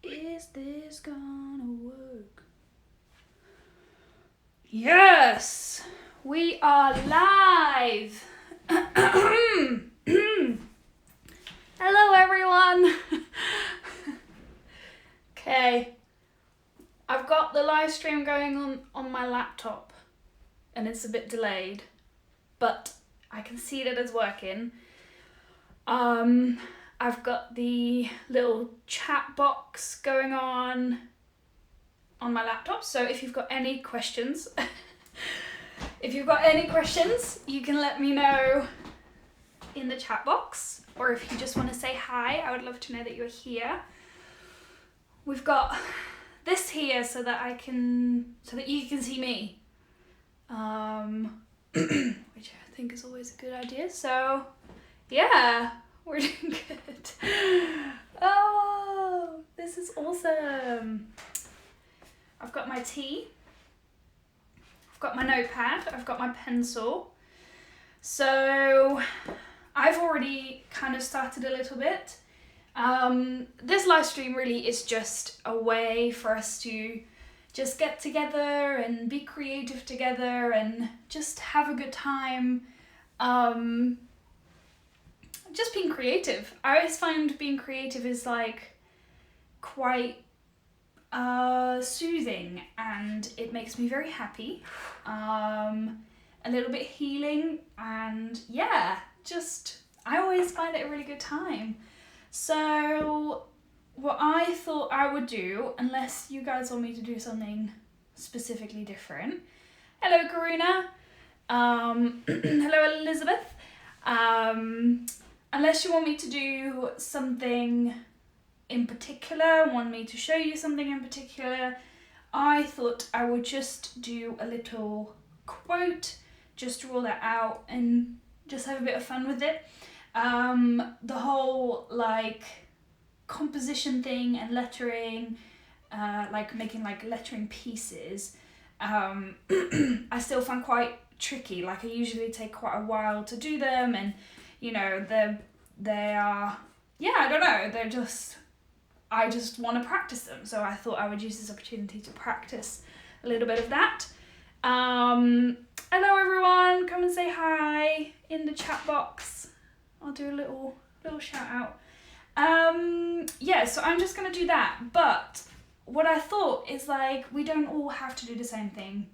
Is this gonna work? Yes! We are live! Hello everyone! Okay, I've got the live stream going on my laptop and it's a bit delayed, but I can see that it's working. I've got the little chat box going on my laptop, so if you've got any questions, you can let me know in the chat box, or if you just want to say hi, I would love to know that you're here. We've got this here so that you can see me, which I think is always a good idea. So yeah, we're doing good. Oh, this is awesome. I've got my tea, I've got my notepad, I've got my pencil. So I've already kind of started a little bit. This live stream really is just a way for us to just get together and be creative together and just have a good time. Just being creative. I always find being creative is like quite soothing, and it makes me very happy, a little bit healing, and yeah, just I always find it a really good time. So what I thought I would do, unless you guys want me to do something specifically different. Hello Karuna. Hello Elizabeth. Unless you want me to do something in particular, want me to show you something in particular, I thought I would just do a little quote, just roll that out and just have a bit of fun with it. The whole like composition thing and lettering, like making like lettering pieces, I still find quite tricky. Like I usually take quite a while to do them, and you know, they are, yeah, I don't know, I just want to practice them, so I thought I would use this opportunity to practice a little bit of that. Hello everyone, come and say hi in the chat box. I'll do a little shout out. Yeah, so I'm just going to do that, but what I thought is like, we don't all have to do the same thing.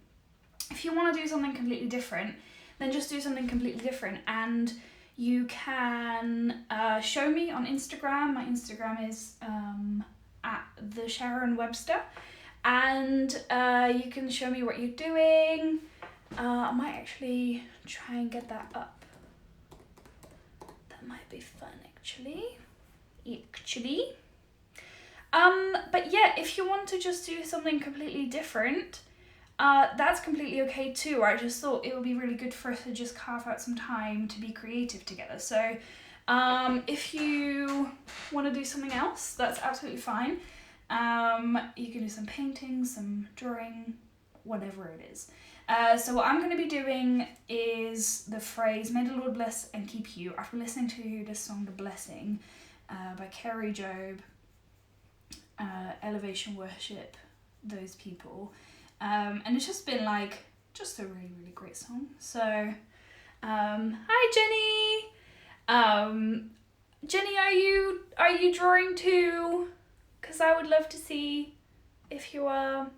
If you want to do something completely different, then just do something completely different, and you can show me on Instagram. My Instagram is at the Sharon Webster, and you can show me what you're doing. I might actually try and get that up. That might be fun, actually. But yeah, if you want to just do something completely different, that's completely okay too. I just thought it would be really good for us to just carve out some time to be creative together. So if you want to do something else, that's absolutely fine. You can do some painting, some drawing, whatever it is. So what I'm going to be doing is the phrase, "May the Lord bless and keep you." I've been listening to this song, "The Blessing," by Carrie Job, Elevation Worship, those people. And it's just been like, just a really, really great song. So, hi Jenny! Jenny, are you drawing too? Because I would love to see if you are.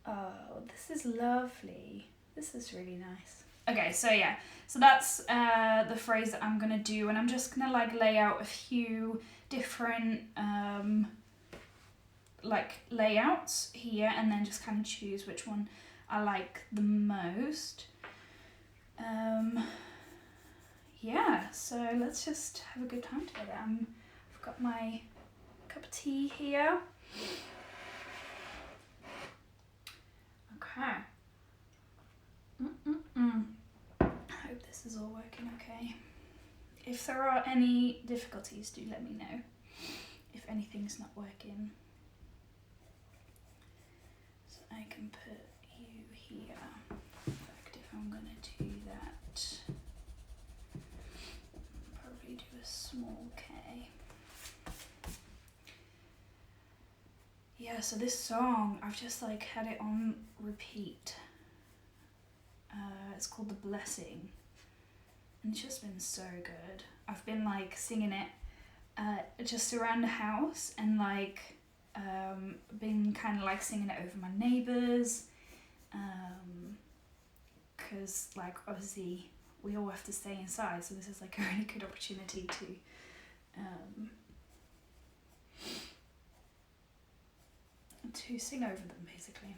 Oh, this is lovely. This is really nice. Okay, so yeah, so that's the phrase that I'm gonna do, and I'm just gonna like lay out a few different like layouts here, and then just kind of choose which one I like the most. Yeah, so let's just have a good time together. I've got my cup of tea here. Okay. I hope this is all working okay. If there are any difficulties, do let me know if anything's not working. So I can put you here. In fact, if I'm gonna do that, I'll probably do a small K. so this song, I've just like had it on repeat. It's called The Blessing, and it's just been so good. I've been like singing it just around the house, and like been kind of like singing it over my neighbours, because like obviously we all have to stay inside, so this is like a really good opportunity to sing over them, basically.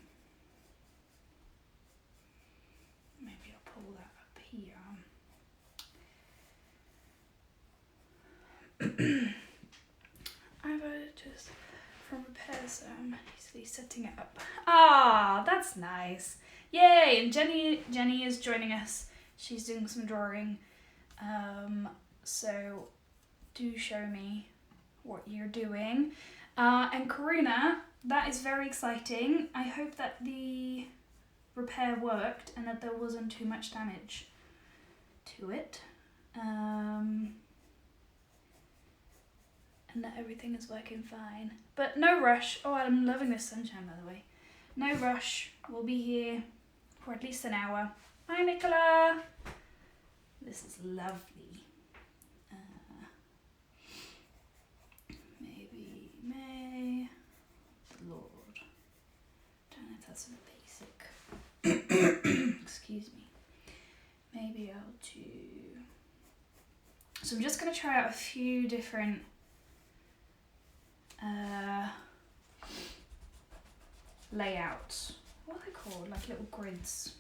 Maybe I'll pull that up here. I've just from repair, so I'm easily setting it up. Ah, that's nice. Yay! And Jenny is joining us. She's doing some drawing. So do show me what you're doing. And Karuna, that is very exciting. I hope that the repair worked and that there wasn't too much damage to it. And that everything is working fine. But no rush. Oh, I'm loving this sunshine, by the way. No rush. We'll be here for at least an hour. Hi, Nicola. This is lovely. Maybe May. Lord. Don't know if that's a basic. Excuse me. Maybe I'll do... So I'm just going to try out a few different layouts. What are they called? Like little grids.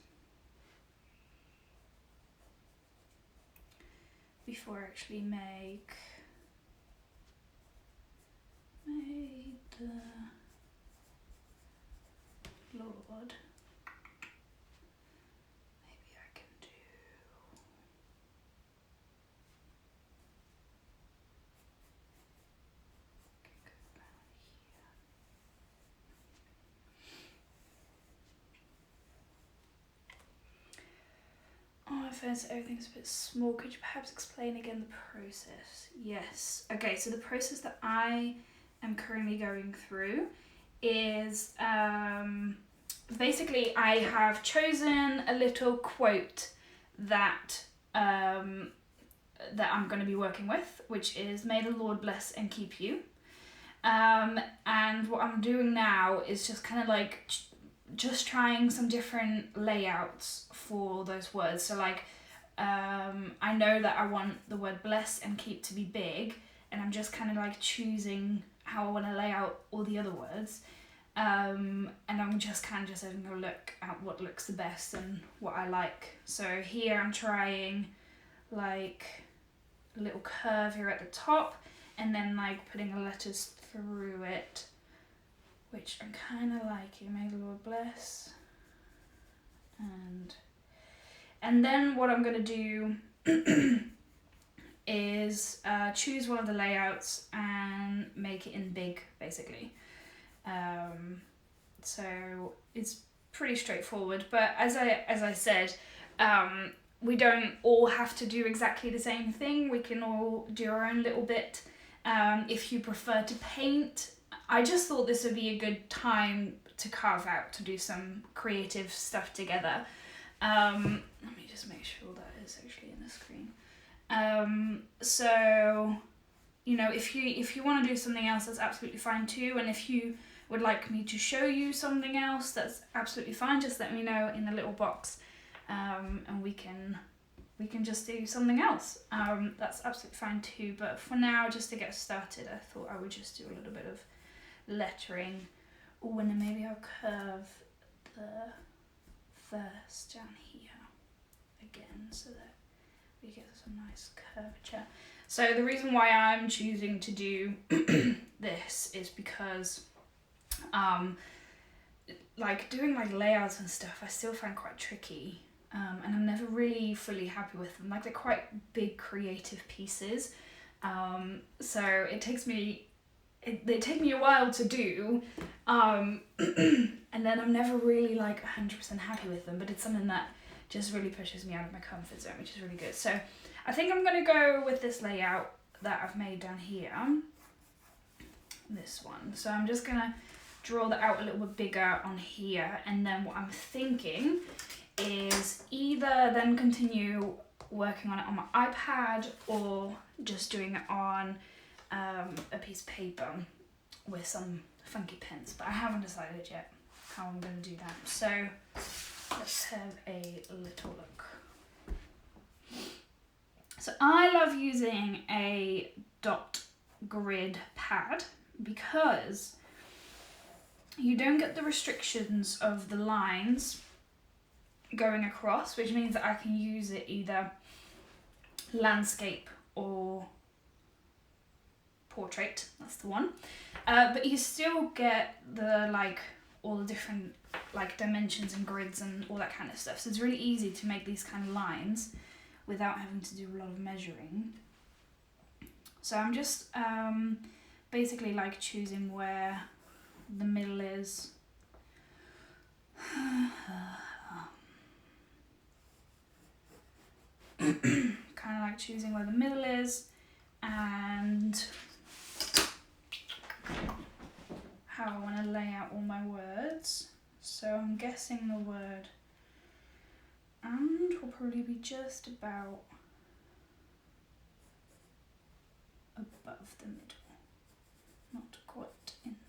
Before I actually make the Lord. Maybe I can do... Oh, I find that everything's a bit small. Could you perhaps explain again the process? Yes. Okay, so the process that I am currently going through is basically I have chosen a little quote that that I'm going to be working with, which is "May the Lord bless and keep you." And what I'm doing now is just kind of like just trying some different layouts for those words. So like I know that I want the word bless and keep to be big, and I'm just kind of like choosing how I want to lay out all the other words, and I'm just kind of just having a look at what looks the best and what I like. So here I'm trying like a little curve here at the top, and then like putting the letters through it, which I'm kind of liking. May the Lord bless. And then what I'm going to do is choose one of the layouts and make it in big, basically. So it's pretty straightforward, but as I said, we don't all have to do exactly the same thing. We can all do our own little bit. If you prefer to paint, I just thought this would be a good time to carve out, to do some creative stuff together. Let me just make sure that is actually in the screen. So, you know, if you want to do something else, that's absolutely fine too. And if you would like me to show you something else, that's absolutely fine. Just let me know in the little box, and we can just do something else. That's absolutely fine too. But for now, just to get started, I thought I would just do a little bit of lettering. Oh, and then maybe I'll curve the verse down here again so that we get some nice curvature. So the reason why I'm choosing to do this is because like doing like layouts and stuff I still find quite tricky, and I'm never really fully happy with them. Like they're quite big creative pieces, so it takes me they take me a while to do, and then I'm never really like 100% happy with them, but it's something that just really pushes me out of my comfort zone, which is really good. So I think I'm going to go with this layout that I've made down here, this one. So I'm just going to draw that out a little bit bigger on here, and then what I'm thinking is either then continue working on it on my iPad or just doing it on a piece of paper with some funky pens, but I haven't decided yet how I'm going to do that. So let's have a little look. So I love using a dot grid pad because you don't get the restrictions of the lines going across, which means that I can use it either landscape or portrait, that's the one. But you still get the all the different dimensions and grids and all that kind of stuff. So it's really easy to make these kind of lines without having to do a lot of measuring. So I'm just basically choosing where the middle is. Kind of choosing where the middle is and how I want to lay out all my words. So I'm guessing the word "and" will probably be just about above the middle, not quite in the middle.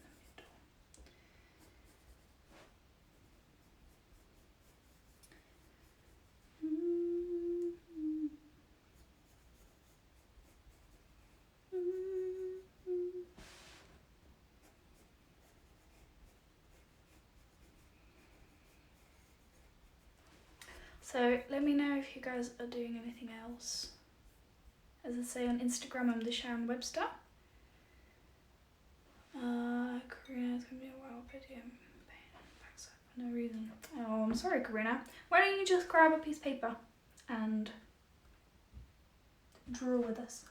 So let me know if you guys are doing anything else. As I say on Instagram, I'm the Sharon Webster. Karina's gonna be a wild video. For no reason. Oh, I'm sorry, Karina. Why don't you just grab a piece of paper and draw with us?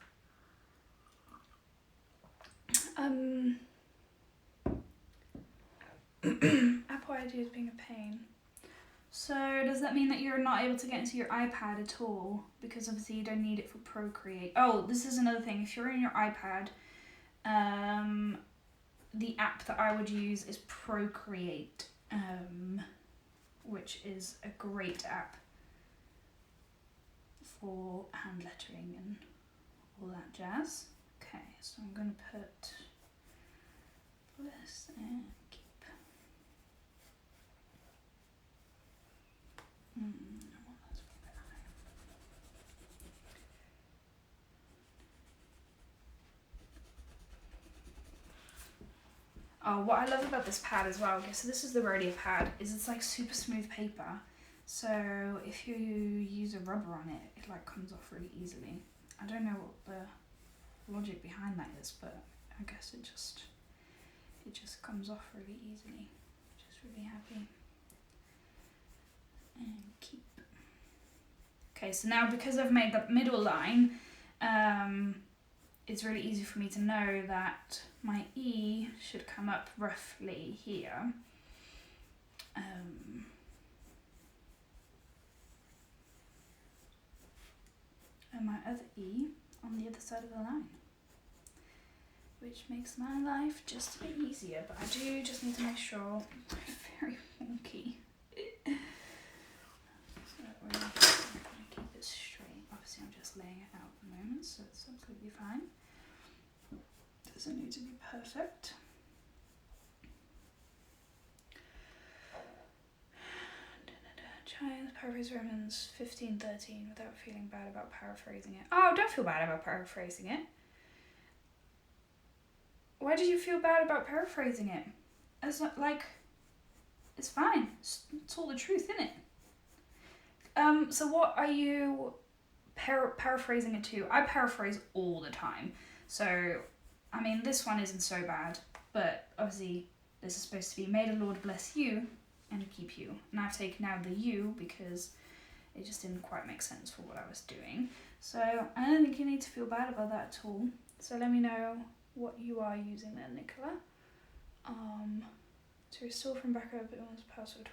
Apple ID is being a pain. So does that mean that you're not able to get into your iPad at all? Because obviously you don't need it for Procreate. Oh, this is another thing. If you're in your iPad, the app that I would use is Procreate, which is a great app for hand lettering and all that jazz. Okay, so I'm going to put this and keep. Oh, what I love about this pad as well, okay, so this is the Rhodia pad, is it's super super smooth paper. So if you use a rubber on it, it comes off really easily. I don't know what the logic behind that is, but I guess it just comes off really easily. Just really happy. And keep. Okay, so now because I've made that middle line, it's really easy for me to know that my E should come up roughly here. And my other E on the other side of the line, which makes my life just a bit easier, but I do just need to make sure I'm very wonky. So we're going to keep it straight. Obviously I'm just laying it out at the moment, so it's absolutely fine. Doesn't need to be perfect. Try paraphrase Romans 15:13 without feeling bad about paraphrasing it. Oh, don't feel bad about paraphrasing it. Why did you feel bad about paraphrasing it? It's not it's fine. It's all the truth, isn't it? So what are you paraphrasing it to? I paraphrase all the time. So, I mean, this one isn't so bad, but obviously this is supposed to be, may the Lord bless you and keep you. And I've taken out the you because it just didn't quite make sense for what I was doing. So I don't think you need to feel bad about that at all. So let me know what you are using there, Nicola. To restore from backup, it was password.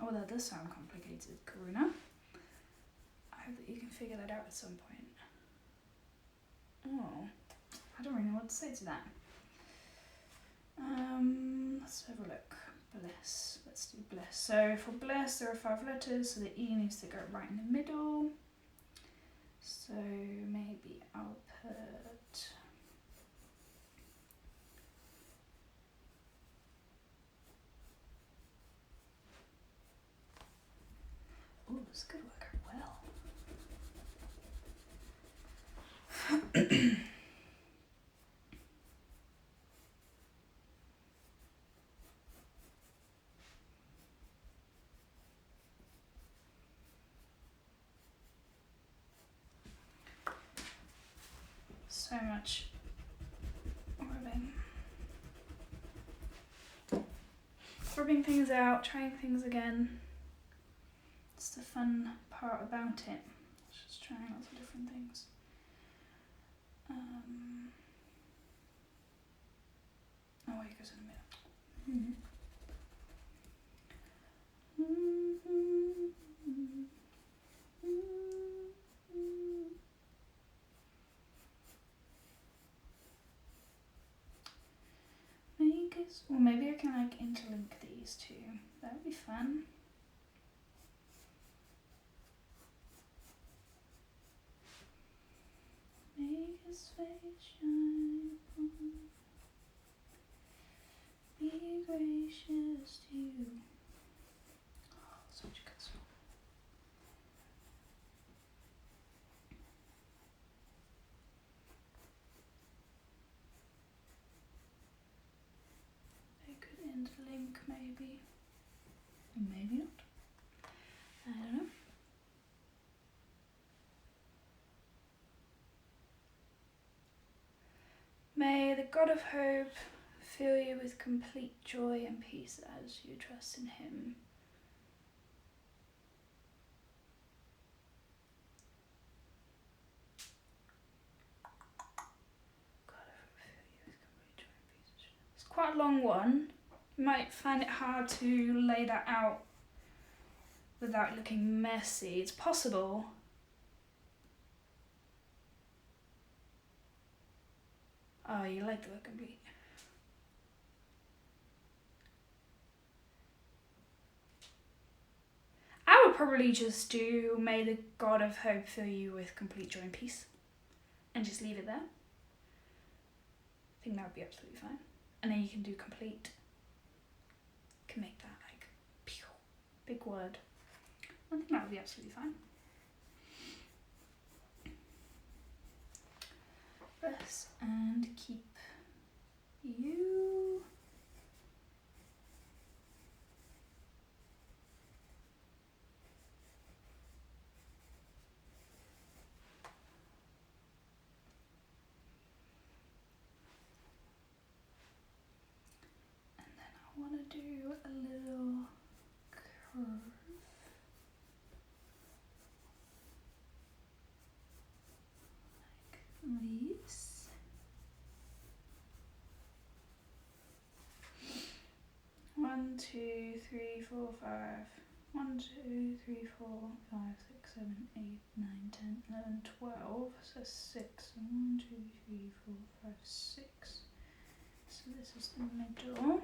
Oh, that does sound complicated, Karuna. I hope that you can figure that out at some point. Oh, I don't really know what to say to that. Let's have a look. Bliss. Let's do bliss. So for bliss, there are 5 letters, so the E needs to go right in the middle. So maybe I'll put... Oh, this could work out well. So much rubbing things out, trying things again. It's the fun part about it. Just trying lots of different things. Oh, it goes in the middle. Or maybe I can like interlink these two. That would be fun. Make his face shine upon. Be gracious to you. Oh, such a good song. They could interlink maybe. Or maybe not. I don't know. May the God of hope fill you with complete joy and peace as you trust in him. God of hope fill you with complete joy and peace. It's quite a long one. You might find it hard to lay that out without looking messy. It's possible. Oh, you like the word complete. I would probably just do may the God of hope fill you with complete joy and peace. And just leave it there. I think that would be absolutely fine. And then you can do complete. You can make that like pew, big word. I think that would be absolutely fine. Bless and keep you. And then I want to do a little curve. Like this. 1, 2, 3, 4, 5. 1, 2, 3, 4, 5, 6, 7, 8, 9, 10, 11, 12. So 6. 1, 2, 3, 4, 5, 6. So this is the middle.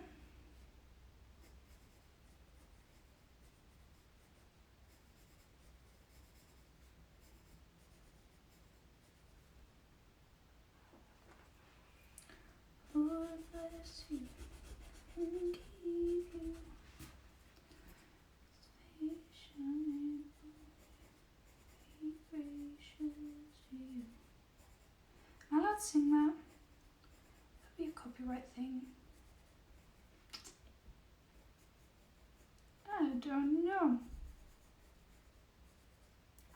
Lord bless you and keep you. Shine, be gracious to you. Am I allowed to sing that? That'd be a copyright thing. I don't know.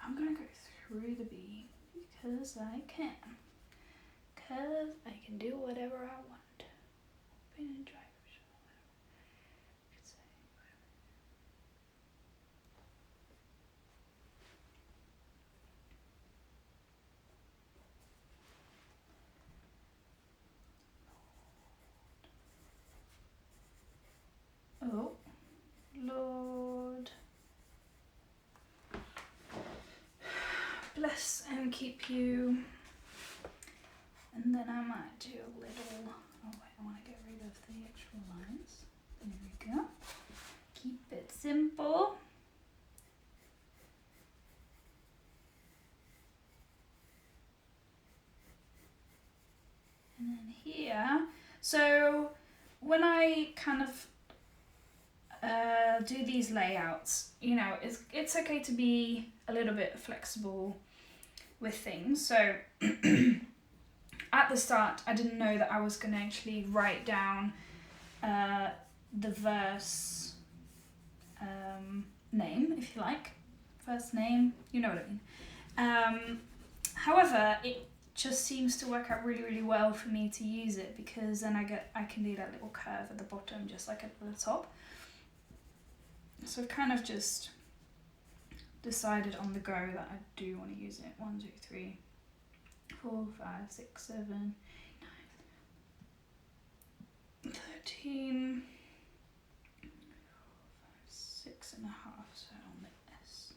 I'm gonna go through the B because I can. Because I can do whatever I want. Been in driver's whatever you could say. Oh, Lord. keep you. And then I might do a little, oh wait, I want to get rid of the extra lines. There we go. Keep it simple. And then here, so when I kind of do these layouts, you know, it's okay to be a little bit flexible with things. So at the start, I didn't know that I was going to actually write down the verse name, if you like. First name, you know what I mean. However, it just seems to work out really, really well for me to use it, because then I can do that little curve at the bottom, just like at the top. So I've kind of just decided on the go that I do want to use it. 1, 2, 3, 4, 5, 6, 7, 8, 9, 13, 6 and a half, so on the S.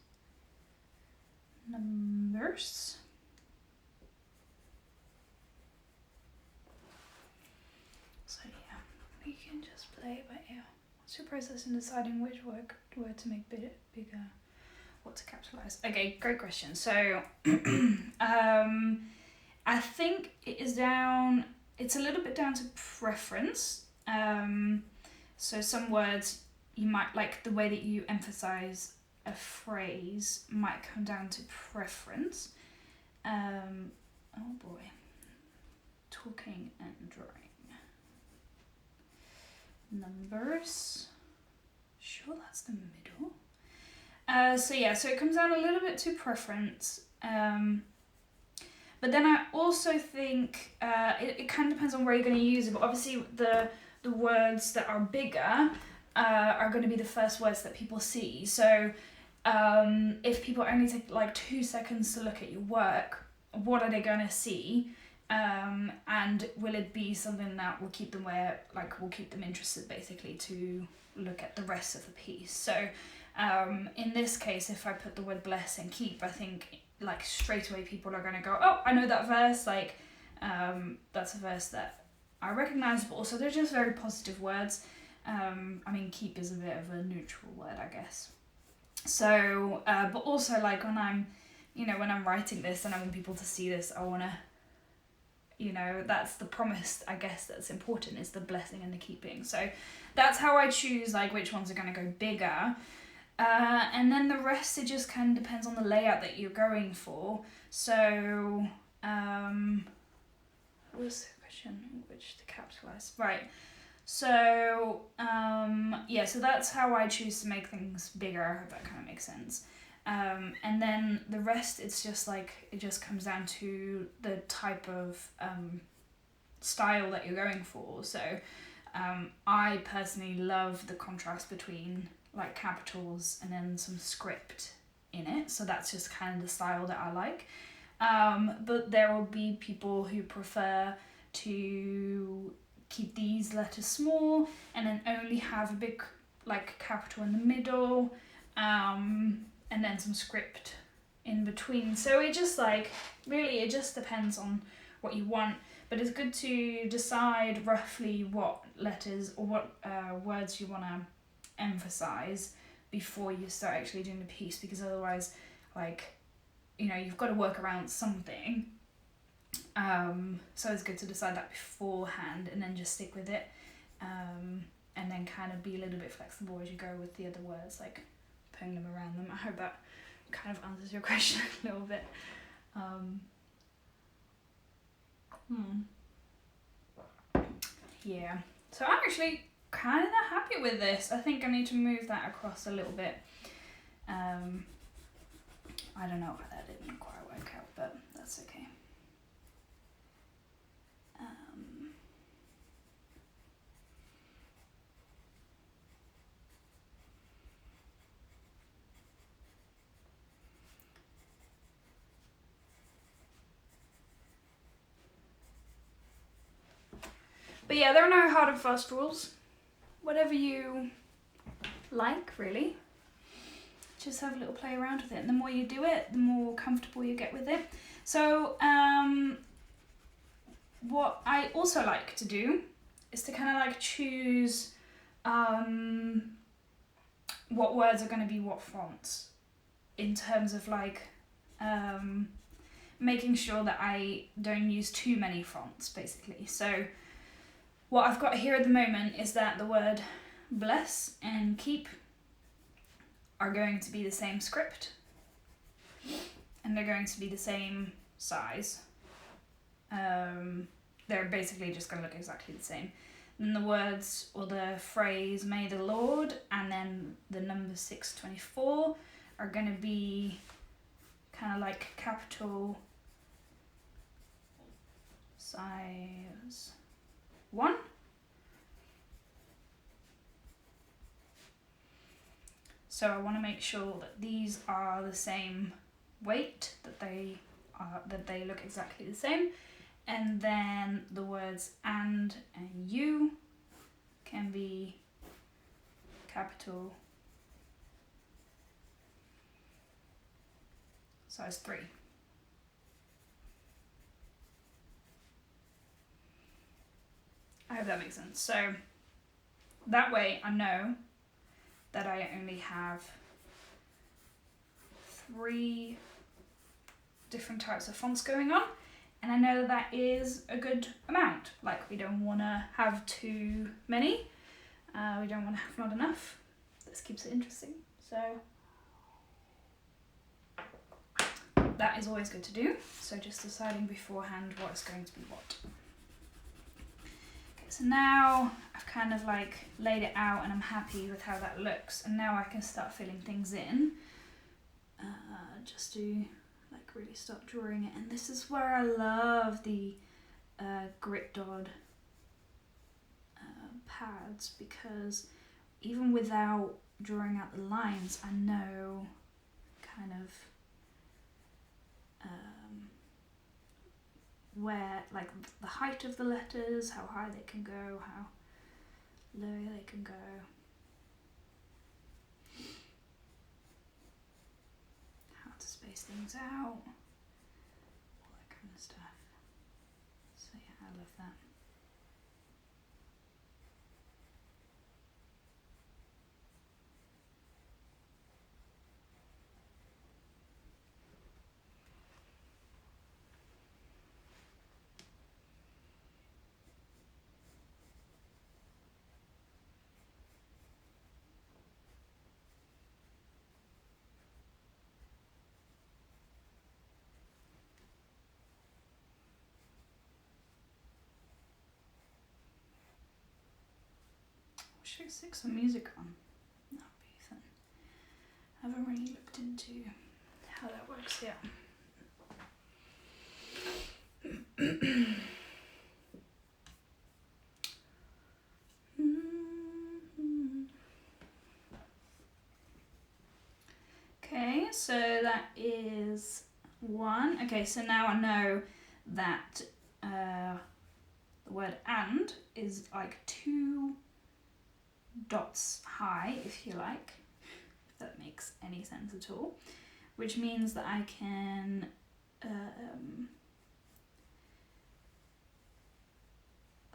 Numbers. So yeah, we can just play it by ear. What's your process in deciding which word to make bigger? What to capitalize? Okay, great question. So I think it's a little bit down to preference. So some words you might, like the way that you emphasize a phrase might come down to preference. Oh boy. Talking and drawing. Numbers. Sure, that's the middle. So it comes down a little bit to preference. But then I also think it kind of depends on where you're going to use it. But obviously the words that are bigger are going to be the first words that people see. So if people only take like 2 seconds to look at your work, what are they going to see? And will it be something that will keep them will keep them interested, basically, to look at the rest of the piece. So in this case, if I put the word bless and keep, I think like straight away people are going to go, oh, I know that verse, like that's a verse that I recognize, but also they're just very positive words. I mean, keep is a bit of a neutral word, I guess. So, but also like when I'm writing this and I want people to see this, I want to, that's the promise, I guess, that's important, is the blessing and the keeping. So that's how I choose like which ones are going to go bigger. And then the rest, it just kind of depends on the layout that you're going for. So, what was the question? Which to capitalize? Right. So, so that's how I choose to make things bigger. I hope that kind of makes sense. And then the rest, it's just like, it just comes down to the type of style that you're going for. So I personally love the contrast between like capitals and then some script in it. So that's just kind of the style that I like. But there will be people who prefer to keep these letters small and then only have a big like capital in the middle. And then some script in between. So it just like, really, it just depends on what you want. But it's good to decide roughly what letters or what words you want to emphasize before you start actually doing the piece, because otherwise, like, you've got to work around something. So it's good to decide that beforehand and then just stick with it. And then kind of be a little bit flexible as you go with the other words, like putting them around them. I hope that kind of answers your question a little bit. Yeah, so I'm actually kind of happy with this. I think I need to move that across a little bit. I don't know why that didn't quite work out, but that's okay. But yeah, there are no hard and fast rules. Whatever you like, really. just have a little play around with it. And the more you do it, the more comfortable you get with it. So what I also like to do is to kind of like choose what words are going to be what fonts, in terms of like making sure that I don't use too many fonts, basically. So what I've got here at the moment is that the word bless and keep are going to be the same script, and they're going to be the same size. They're basically just going to look exactly the same. And the words, or the phrase, may the Lord, and then the number 624 are going to be kind of like capital size 1. So I want to make sure that these are the same weight, that they look exactly the same. And then the words and you can be capital size 3. I hope that makes sense. So that way I know that I only have 3 different types of fonts going on, and I know that is a good amount. Like, we don't want to have too many, we don't want to have not enough. This keeps it interesting, so that is always good to do. So just deciding beforehand what is going to be what. Okay, so now I've kind of like laid it out and I'm happy with how that looks, and now I can start filling things in. Just to like really start drawing it, and this is where I love the Grit Dot pads, because even without drawing out the lines, I know kind of where, like, the height of the letters, how high they can go, how low they can go. How to space things out, all that kind of stuff. So yeah, I love that. Should I stick some music on? That would be fun. I haven't really looked into how that works yet. Okay, so that is 1. Okay, so now I know that the word and is like 2 dots high, if you like, if that makes any sense at all, which means that I can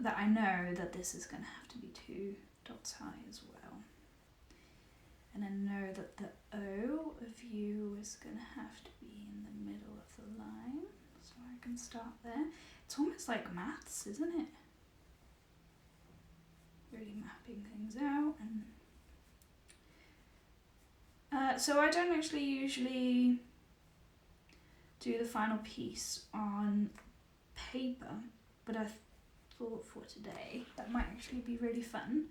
that I know that this is going to have to be 2 dots high as well. And I know that the O of you is going to have to be in the middle of the line, so I can start there. It's almost like maths, isn't it? Really mapping things out. And so I don't actually usually do the final piece on paper, but I thought for today that might actually be really fun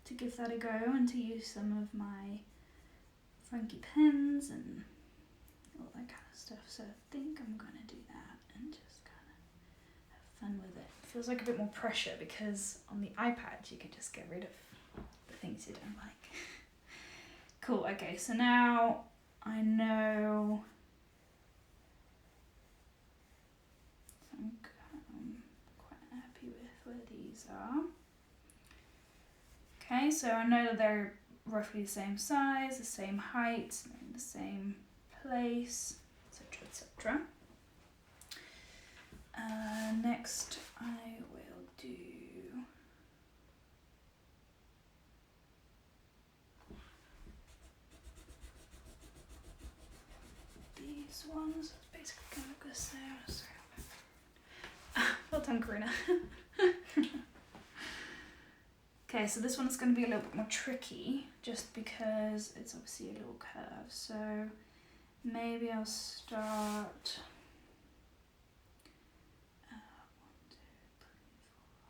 to give that a go and to use some of my funky pens and all that kind of stuff. So I think I'm gonna do that and just kind of have fun with it. It feels like a bit more pressure, because on the iPad you can just get rid of the things you don't like. Cool, okay, so now I know I'm quite happy with where these are. Okay, so I know that they're roughly the same size, the same height, they're in the same place, etc, etc. Next I will do these ones. It's basically going to look this there. Well done, Karina. Okay, so this one's going to be a little bit more tricky just because it's obviously a little curve. So maybe I'll start 1, 2, 3, 4, 5,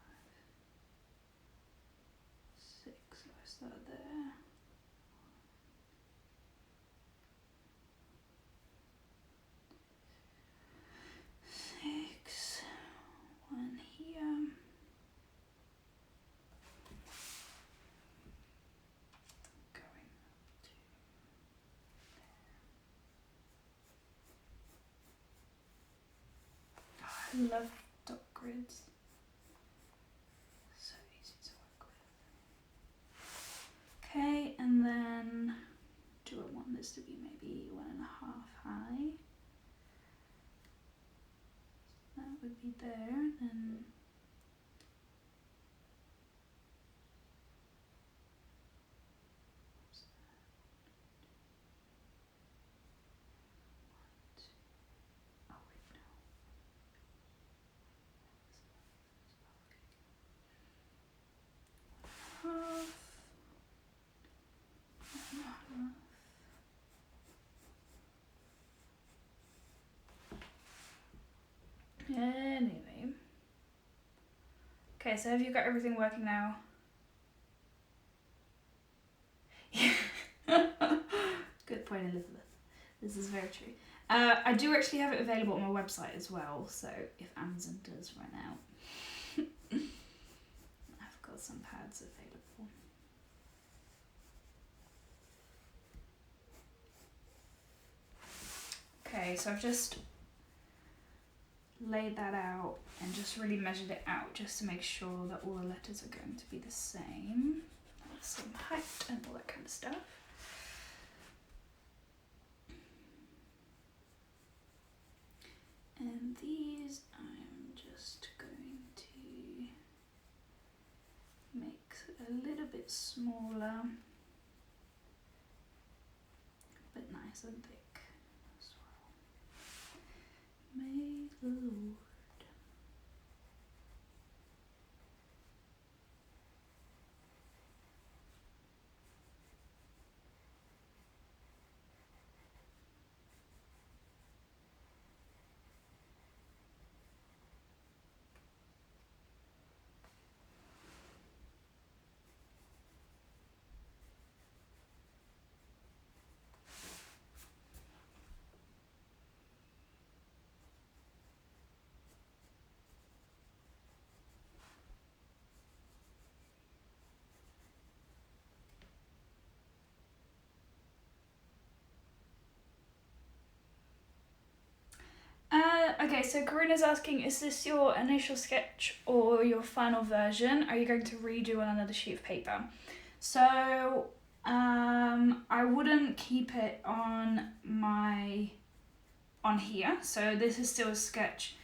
6. So I start there. 6, 1 here. Going up to there. Oh, I love dot grids. So easy to work with. Okay, and then do I want this to be maybe 1.5 high? That would be there, then oh wait, no. Half. Anyway. Okay, so have you got everything working now? Good point, Elizabeth. This is very true. I do actually have it available on my website as well, so if Amazon does run out, I've got some pads available. Okay, so I've just laid that out and just really measured it out just to make sure that all the letters are going to be the same height and all that kind of stuff. And these I'm just going to make a little bit smaller, but nice and thick as well. May the Lord. Okay, so Karina's asking, is this your initial sketch or your final version? Are you going to redo on another sheet of paper? So, I wouldn't keep it on here. So this is still a sketch,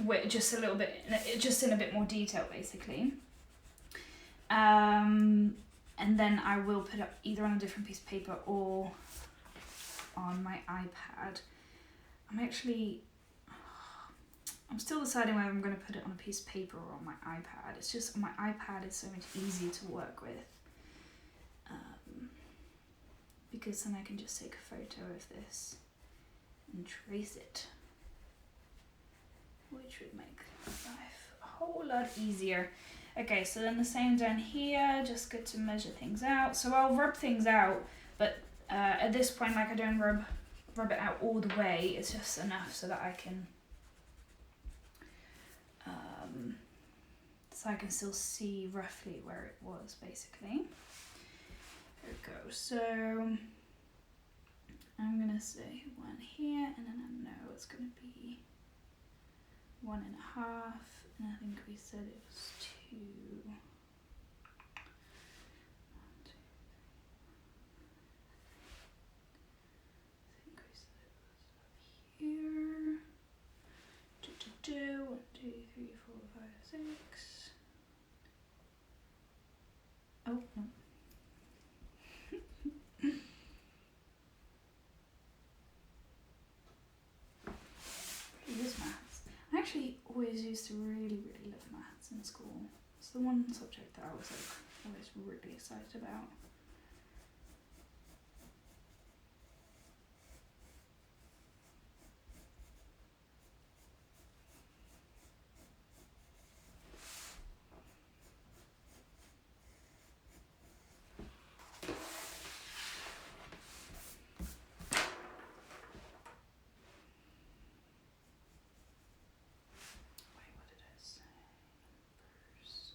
with just a little bit, just in a bit more detail, basically. And then I will put it either on a different piece of paper or on my iPad. I'm still deciding whether I'm going to put it on a piece of paper or on my iPad. It's just on my iPad it's so much easier to work with, because then I can just take a photo of this and trace it, which would make life a whole lot easier. Okay, so then the same down here, just good to measure things out. So I'll rub things out, but at this point, like, I don't rub it out all the way. It's just enough so that I can still see roughly where it was, basically. There we go. So I'm gonna say 1 here, and then I know it's gonna be 1.5, and I think we said it was 2. 1, 2, maths in school. It's the one subject that I was like always really excited about. Wait, what did I say? Numbers.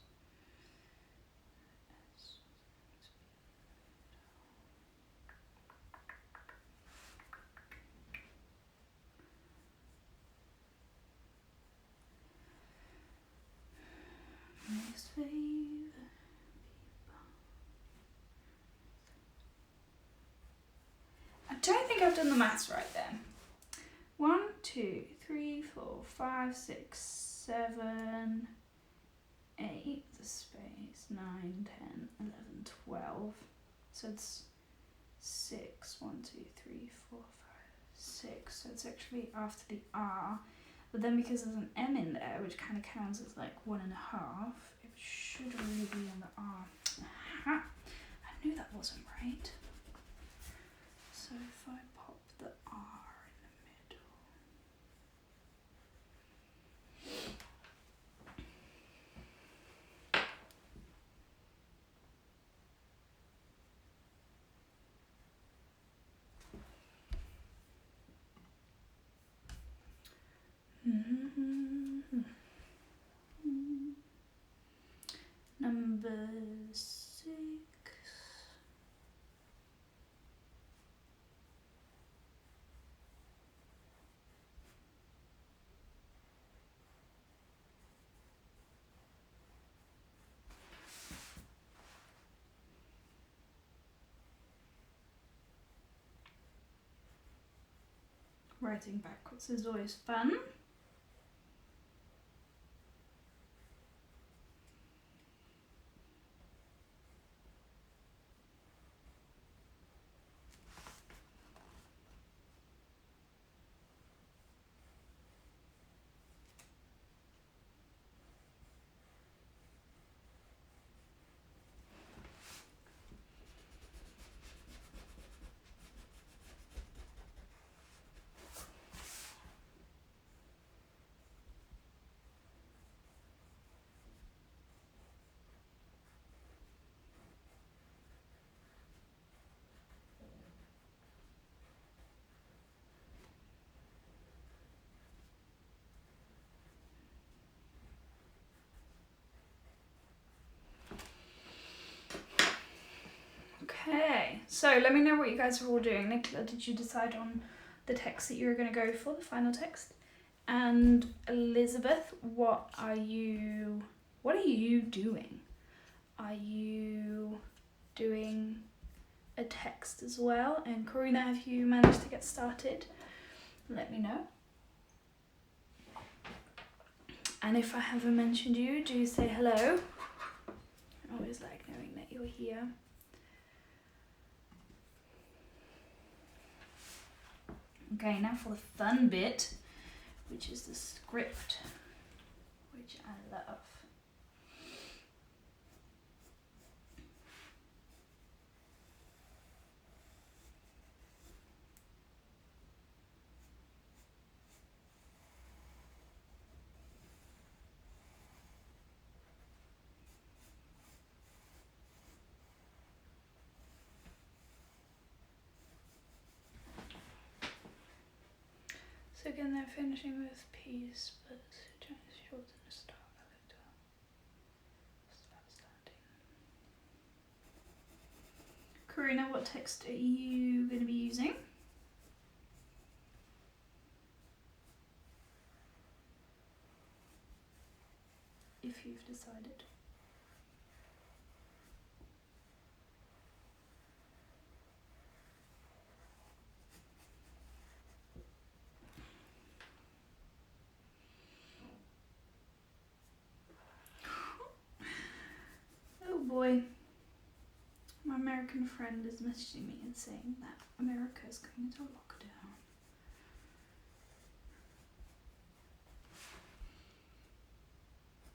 Least favourite people. I don't think I've done the maths right then. 1, 2, 3, 4, 5, 6, 7, 8, the space, 9, 10, 11, 12. So it's 6, 1, 2, 3, 4, 5, 6. So it's actually after the R. But then because there's an M in there, which kind of counts as like 1.5, it should really be on the R. Aha! I knew that wasn't right. So if I pop the R in the middle. Number 6. Writing backwards is always fun. Okay, so let me know what you guys are all doing. Nicola, did you decide on the text that you were going to go for, the final text? And Elizabeth, what are you doing? Are you doing a text as well? And Karina, have you managed to get started? Let me know. And if I haven't mentioned you, do say hello. I always like knowing that you're here. Okay, now for the fun bit, which is the script, which I love. So again, they're finishing with peace, but trying to shorten the start a little. Start starting. Karina, what text are you going to be using? If you've decided. Oh boy. My American friend is messaging me and saying that America is going into lockdown.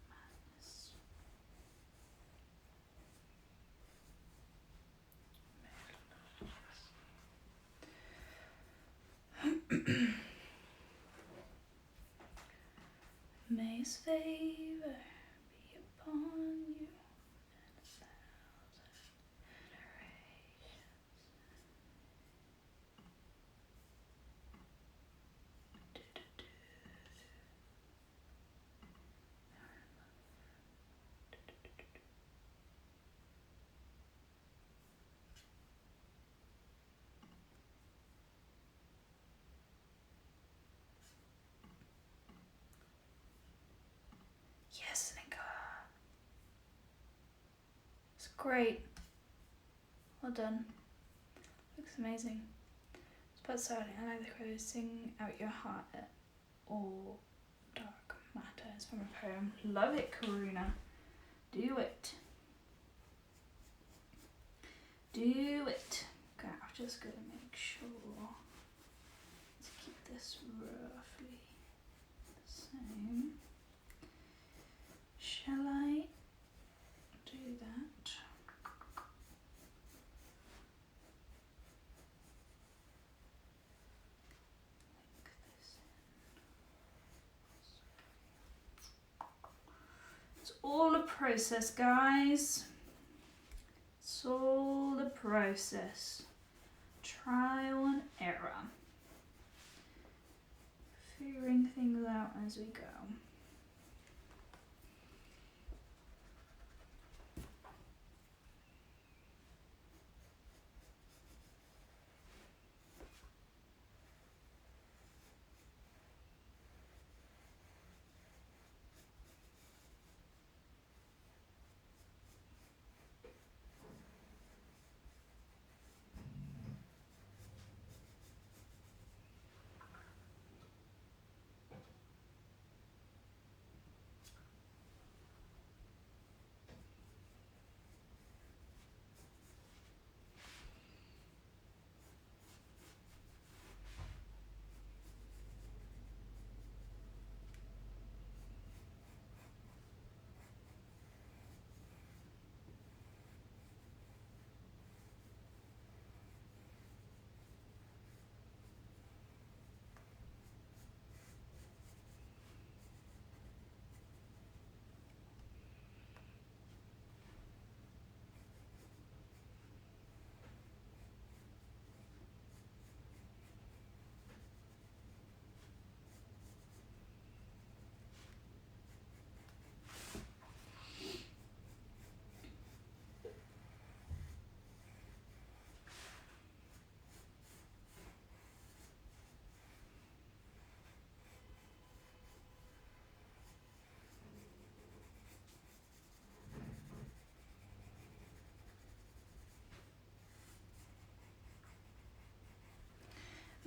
Madness. Yes, Nika. It's great. Well done. Looks amazing. But sadly, I like the quote, sing out your heart at all dark matters from a poem. Love it, Karuna. Do it. Do it. Okay, I've just got to make sure to keep this roughly the same. Shall I do that? It's all a process, guys. It's all the process. Trial and error. Figuring things out as we go.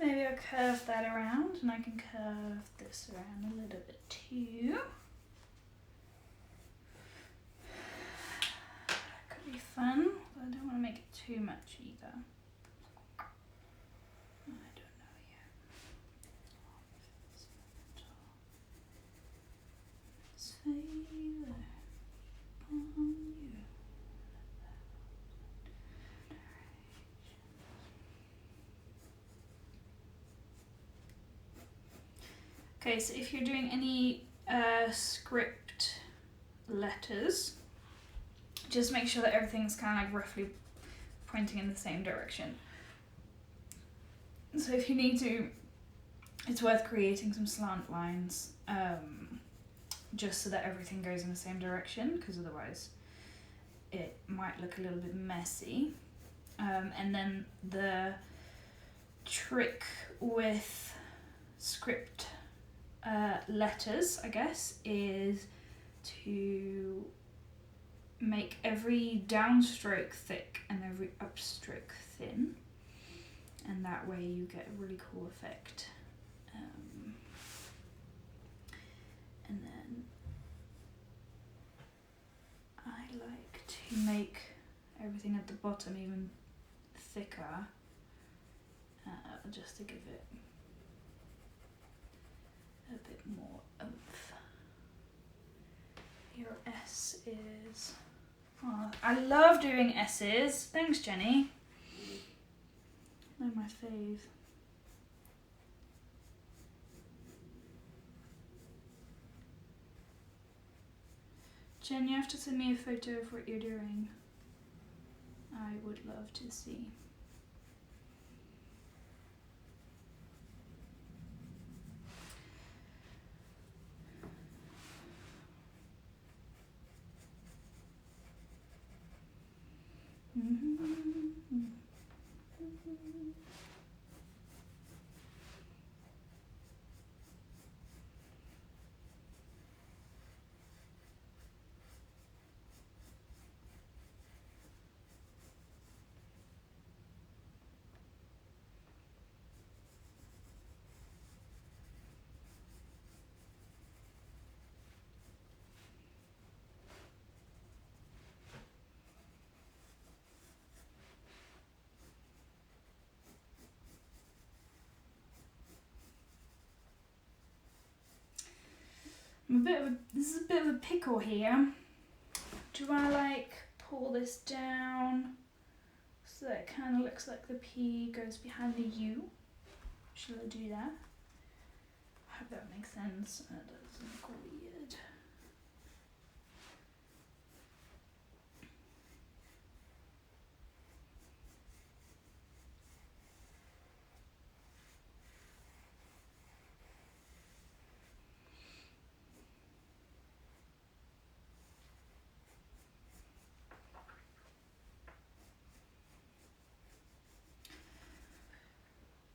Maybe I'll curve that around, and I can curve this around a little bit too. That could be fun, but I don't want to make it too much either. I don't know yet. Sailor on you. Okay, so if you're doing any script letters, just make sure that everything's kind of like roughly pointing in the same direction. So if you need to, it's worth creating some slant lines just so that everything goes in the same direction, because otherwise it might look a little bit messy. And then the trick with script letters, I guess, is to make every downstroke thick and every upstroke thin, and that way you get a really cool effect. And then I like to make everything at the bottom even thicker, just to give it a bit more oomph. Your S is... Oh, I love doing S's. Thanks, Jenny. They're my fave. Jen, you have to send me a photo of what you're doing. I would love to see. This is a bit of a pickle here. Do I like pull this down so that it kind of looks like the P goes behind the U? Shall I do that? I hope that makes sense and it doesn't look weird.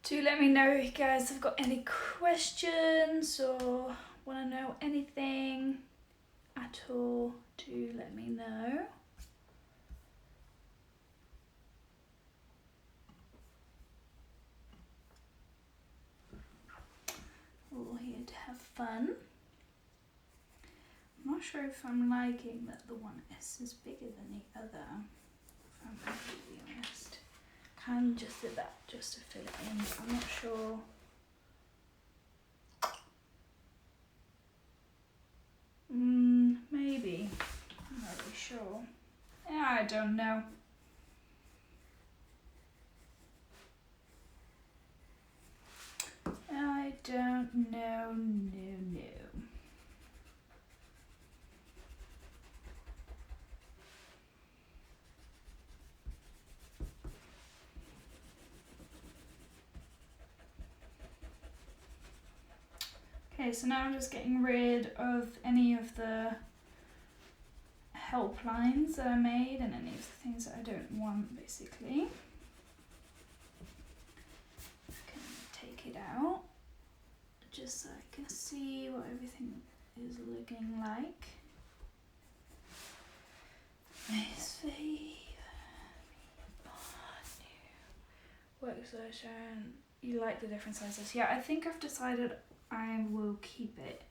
Do let me know if you guys have got any questions or want to know anything at all. Do let me know. We're all here to have fun. I'm not sure if I'm liking that the one S is bigger than the other, if I'm completely honest. Kind of just did that just to fill it in, but I'm not sure. Maybe. I'm not really sure. Yeah, I don't know. I don't know, no. Okay, so now I'm just getting rid of any of the helplines that I made and any of the things that I don't want, basically. Can take it out just so I can see what everything is looking like. Work so Sharon, you like the different sizes? Yeah, I think I've decided I will keep it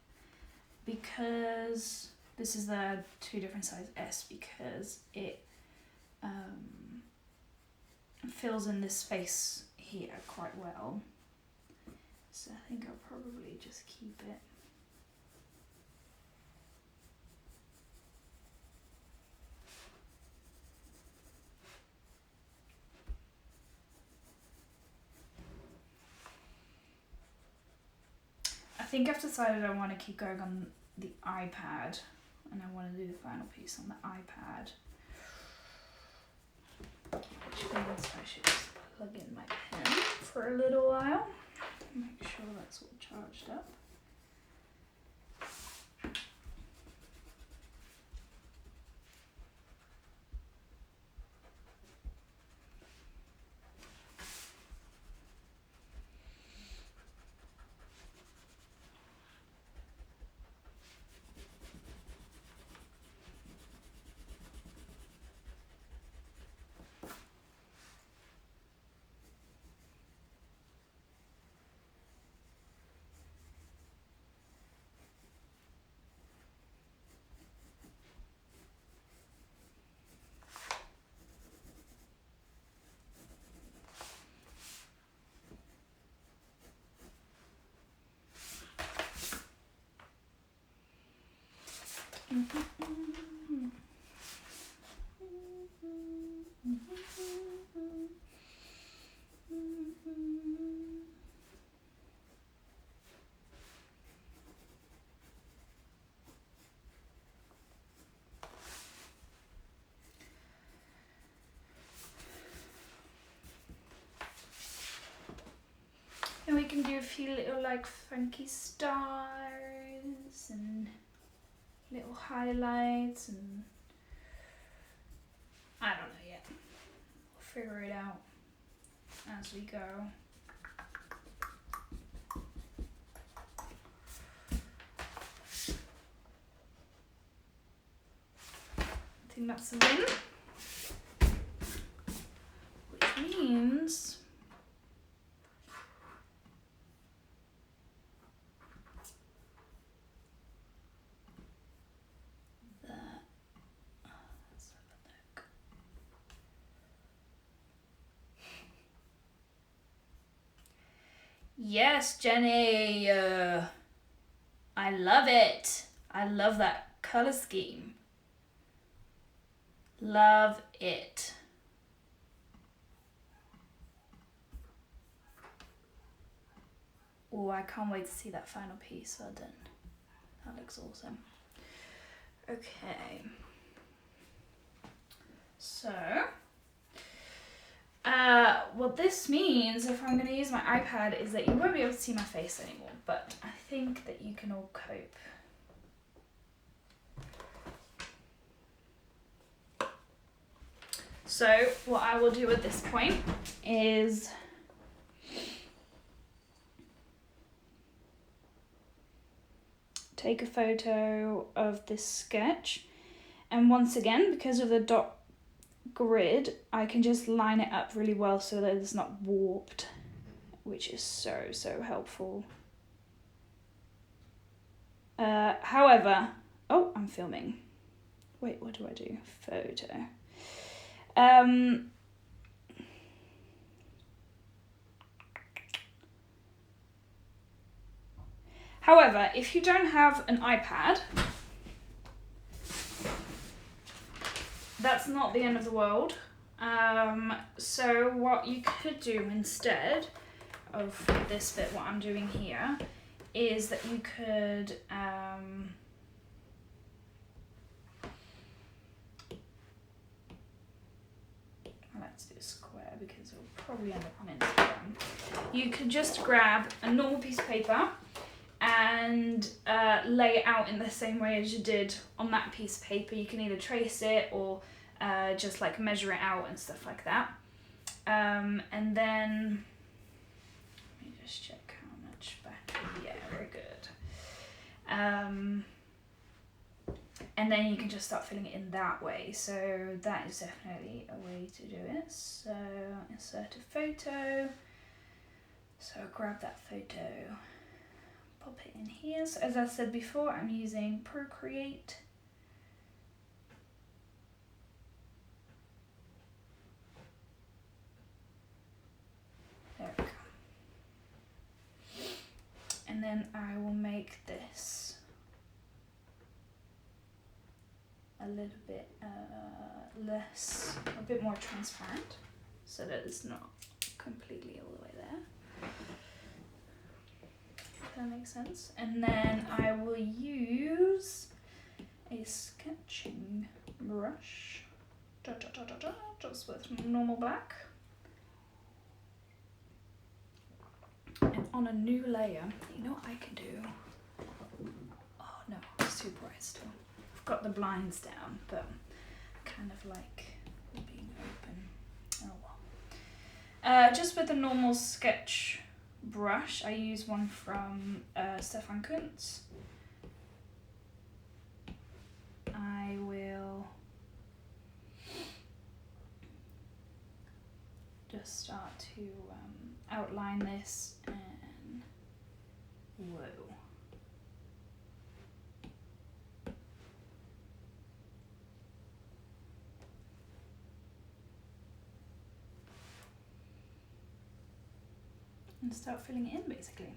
because this is the 2 different size S, because it fills in this space here quite well. So I think I'll probably just keep it. I think I've decided I want to keep going on the iPad, and I want to do the final piece on the iPad, which means I should just plug in my pen for a little while, make sure that's all charged up. And we can do a few little like funky stars and little highlights, and I don't know yet. We'll figure it out as we go. I think that's a win, which means that, let's have a look. Yes, Jenny, I love it. I love that colour scheme. Love it. Oh, I can't wait to see that final piece well done. That looks awesome. Okay. So, what this means, if I'm going to use my iPad, is that you won't be able to see my face anymore, but I think that you can all cope. So, what I will do at this point is take a photo of this sketch, and once again, because of the dot grid, I can just line it up really well so that it's not warped, which is so helpful. However, oh, I'm filming. Wait, what do I do? Photo. However, if you don't have an iPad, that's not the end of the world. So what you could do instead of this bit, what I'm doing here, is that you could let's do a square because it'll probably end up on Instagram. You could just grab a normal piece of paper and lay it out in the same way as you did on that piece of paper. You can either trace it or just like measure it out and stuff like that. And then, let me just check how much battery. Yeah, very good. And then you can just start filling it in that way. So that is definitely a way to do it. So insert a photo. So grab that photo, pop it in here. So as I said before, I'm using Procreate. There we go. And then I will make this a little bit less, a bit more transparent, so that it's not completely all the way there. If that makes sense. And then I will use a sketching brush, just with normal black. And on a new layer, you know what I can do? Oh no, it's too bright still. I've got the blinds down, but kind of like being open. Oh well. Just with a normal sketch brush, I use one from Stefan Kuntz. I will just start to outline this and whoa. And start filling it in basically.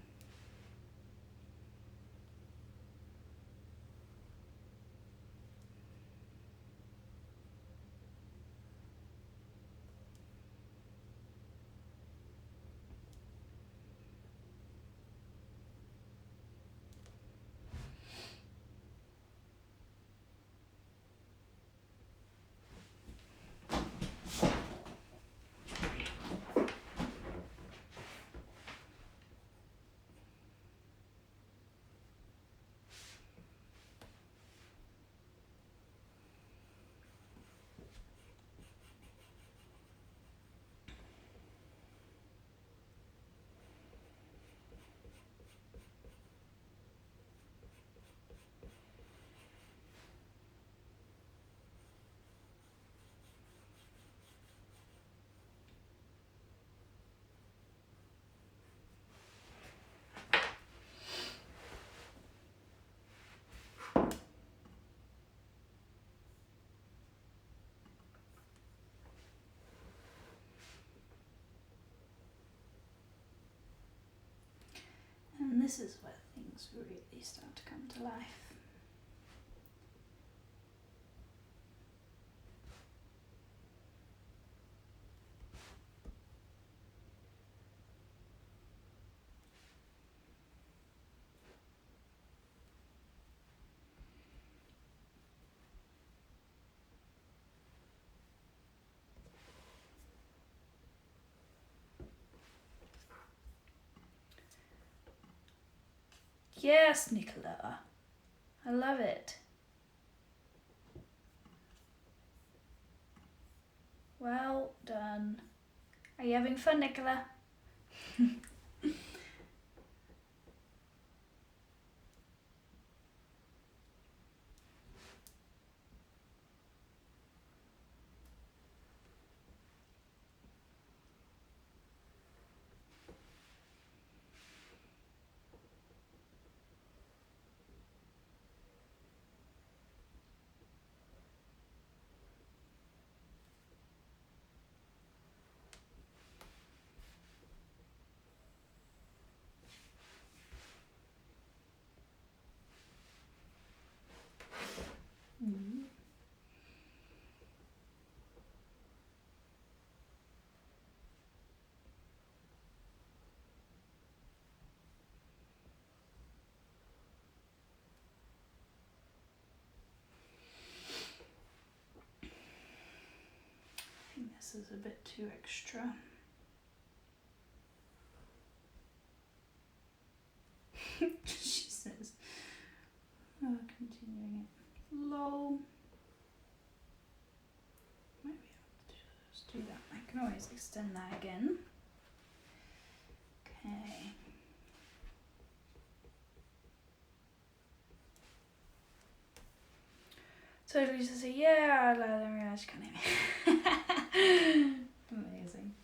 And this is where things really start to come to life. Yes, Nicola. I love it. Well done. Are you having fun, Nicola? Mm. I think this is a bit too extra. She says, oh, continuing it. Lol. Maybe I'll just do that. I can always extend that again. Okay. So Lisa said, yeah, I didn't realise you can't hear me. Amazing.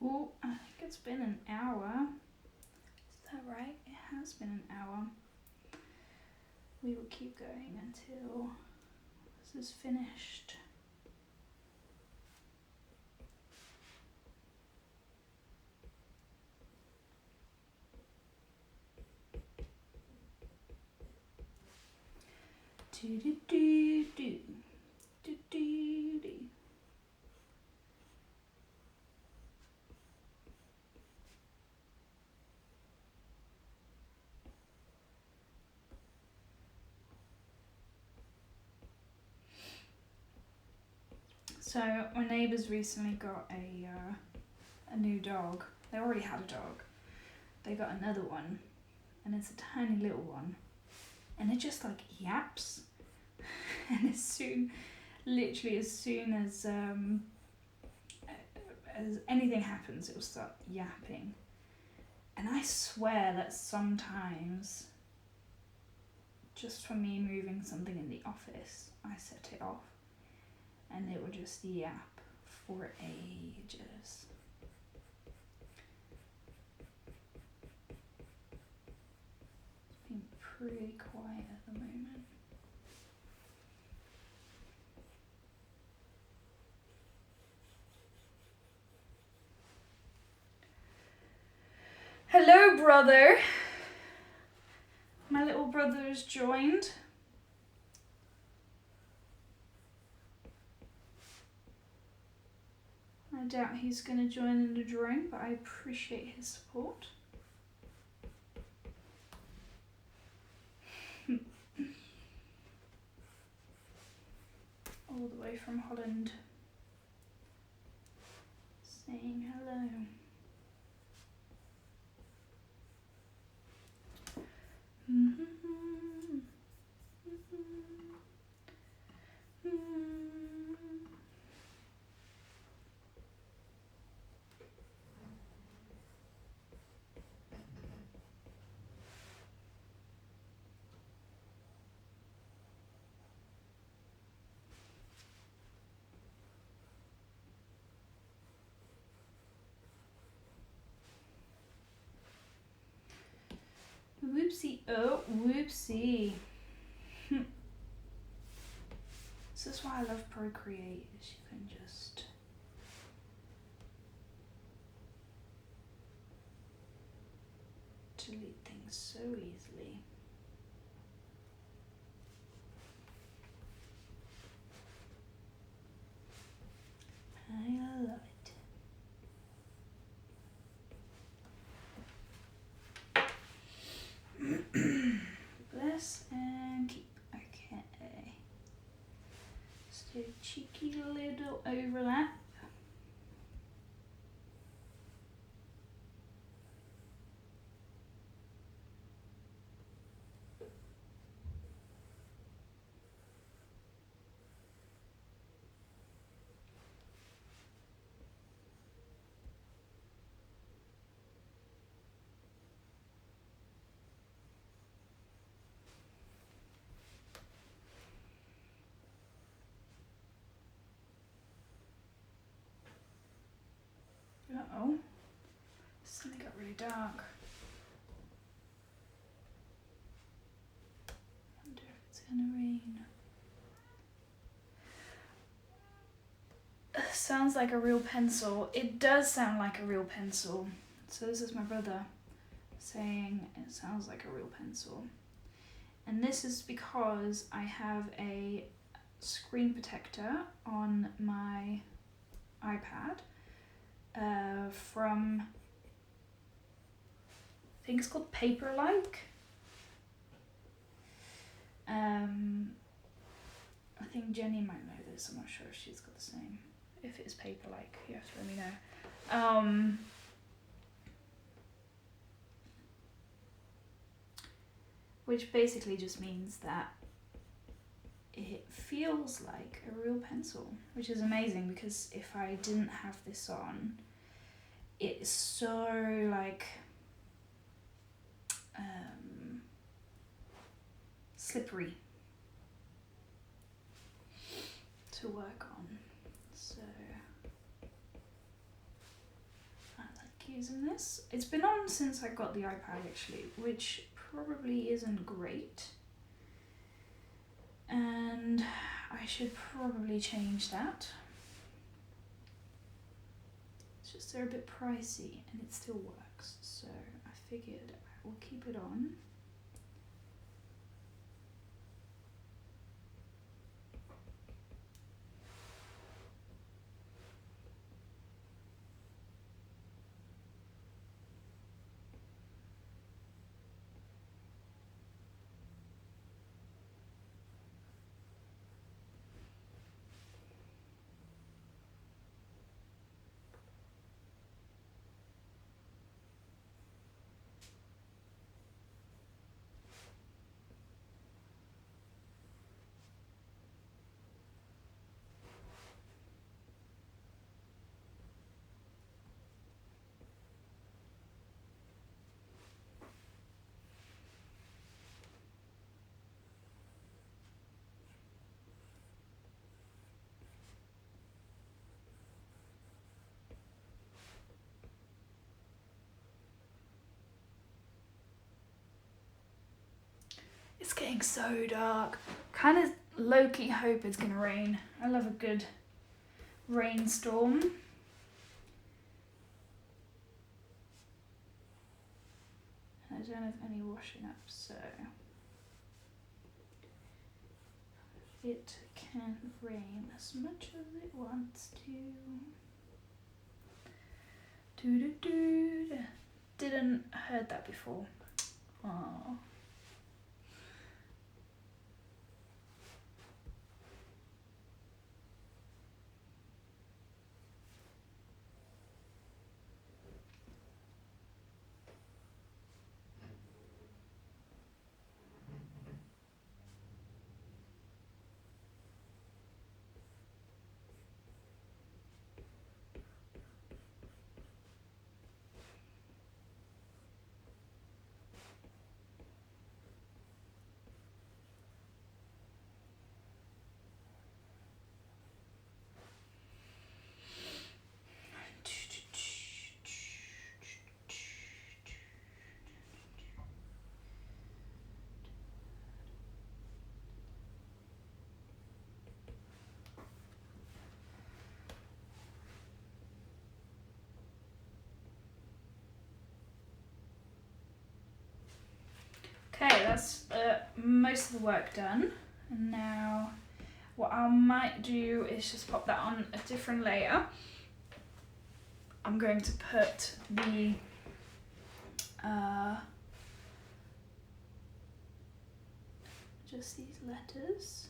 Oh, I think it's been an hour. Is that right? It has been an hour. We will keep going until this is finished. Do do do do do do do. So my neighbours recently got a new dog. They already had a dog. They got another one, and it's a tiny little one, and it just like yaps. And literally as soon as anything happens, it will start yapping. And I swear that sometimes, just from me moving something in the office, I set it off, and it will just yap for ages. It's been pretty quiet at the moment. Hello, brother. My little brother has joined. I doubt he's going to join in the drawing, but I appreciate his support. All the way from Holland, saying hello. Whoopsie, oh, whoopsie. This is why I love Procreate, is you can just delete things so easily. I love it. Bless and keep. Okay. Just do a cheeky little overlap. Uh-oh. Something got really dark. Wonder if it's gonna rain. Sounds like a real pencil. It does sound like a real pencil. So this is my brother saying it sounds like a real pencil. And this is because I have a screen protector on my iPad from, I think it's called Paperlike. I think Jenny might know this. I'm not sure if she's got the same. If it's Paperlike, you have to let me know. Which basically just means that it feels like a real pencil, which is amazing because if I didn't have this on, it's so like slippery to work on. So I like using this. It's been on since I got the iPad actually, which probably isn't great. And I should probably change that. It's just they're a bit pricey and it still works. So I figured I will keep it on. It's getting so dark. Kind of low-key hope it's gonna rain. I love a good rainstorm. I don't have any washing up, so it can rain as much as it wants to. Didn't heard that before. Aww. that's most of the work done. And now what I might do is just pop that on a different layer. I'm going to put the just these letters.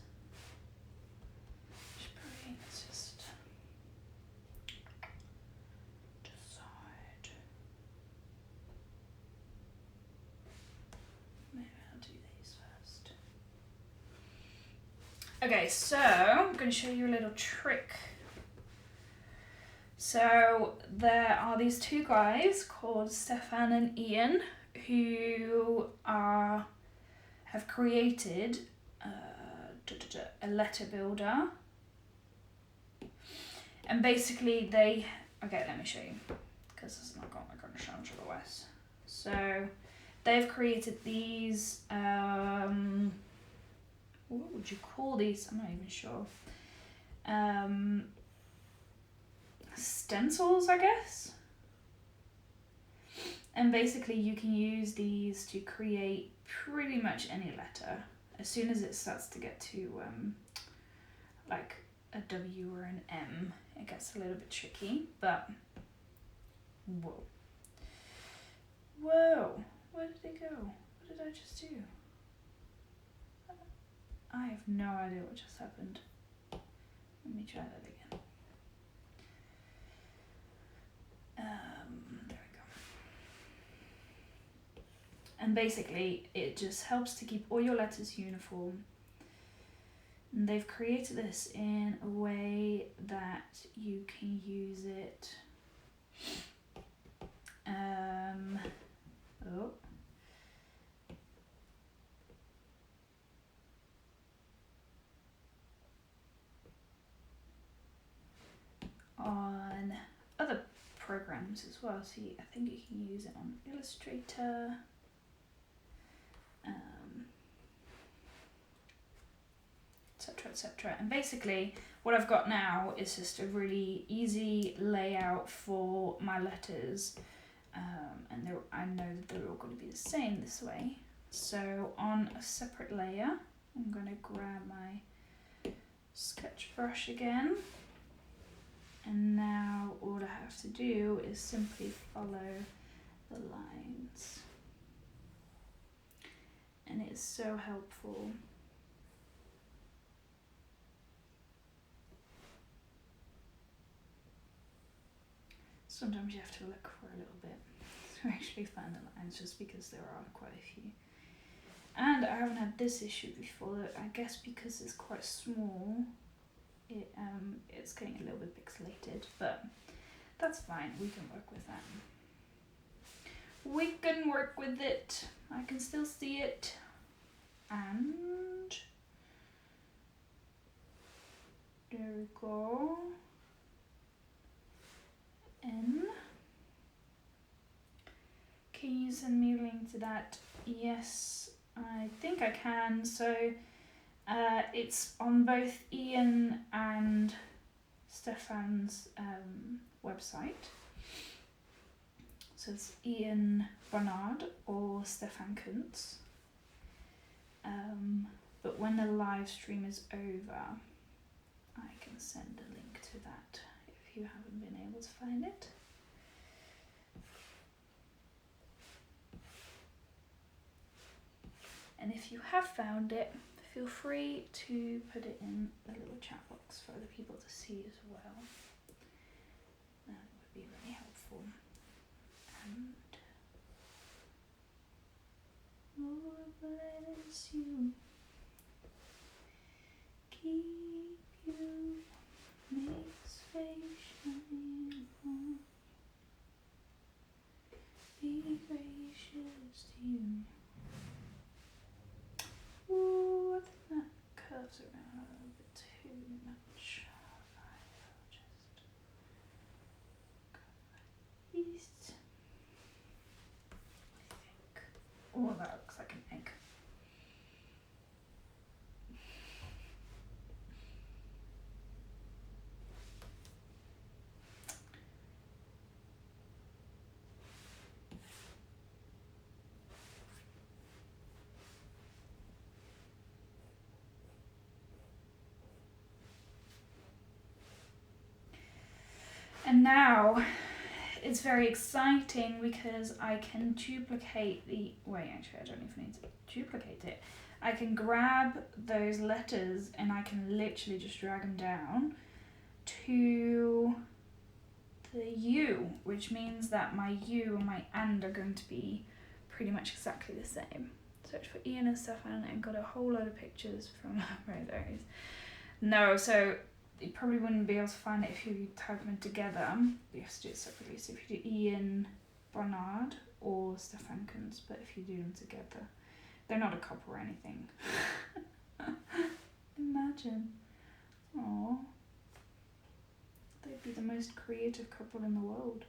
Let's just decide. Maybe I'll do these first. Okay, so I'm going to show you a little trick. So there are these two guys called Stefan and Ian who have created a letter builder. And basically okay, let me show you, because it's not going to show otherwise. So they've created these, what would you call these? I'm not even sure. Stencils, I guess. And basically you can use these to create pretty much any letter. As soon as it starts to get to like a W or an M, it gets a little bit tricky, but whoa, where did it go? What did I just do? I have no idea what just happened. Let me try that again. There we go. And basically it just helps to keep all your letters uniform. And they've created this in a way that you can use it on other programs as well. So I think you can use it on Illustrator, etc, etc. And basically what I've got now is just a really easy layout for my letters, and I know that they're all going to be the same this way. So on a separate layer, I'm going to grab my sketch brush again, and now all I have to do is simply follow the lines, and it's so helpful. Sometimes you have to look for a little bit to actually find the lines, just because there are quite a few. And I haven't had this issue before. I guess because it's quite small, it's getting a little bit pixelated, but that's fine. We can work with that. We can work with it. I can still see it. And there we go. N. Can you send me a link to that? Yes, I think I can. So it's on both Ian and Stefan's website. So it's Ian Barnard or Stefan Kuntz. But when the live stream is over, I can send a link to that if you haven't been able to find it. And if you have found it, feel free to put it in the little chat box for other people to see as well. That would be really helpful. And Lord bless you, keep you, make His face shine upon, be gracious to you. Ooh, I think that curves around a little bit too much. I'll just go like this. I think. Oh, that looks like an egg. And now it's very exciting because I can duplicate the, wait, actually I don't even need to duplicate it. I can grab those letters and I can literally just drag them down to the U, which means that my U and my and are going to be pretty much exactly the same. Search for Ian and Stefan and got a whole load of pictures from libraries. No, so you probably wouldn't be able to find it if you type them together. You have to do it separately. So if you do Ian Barnard or Stefan Kunz, but if you do them together, they're not a couple or anything. Imagine. Aww. They'd be the most creative couple in the world.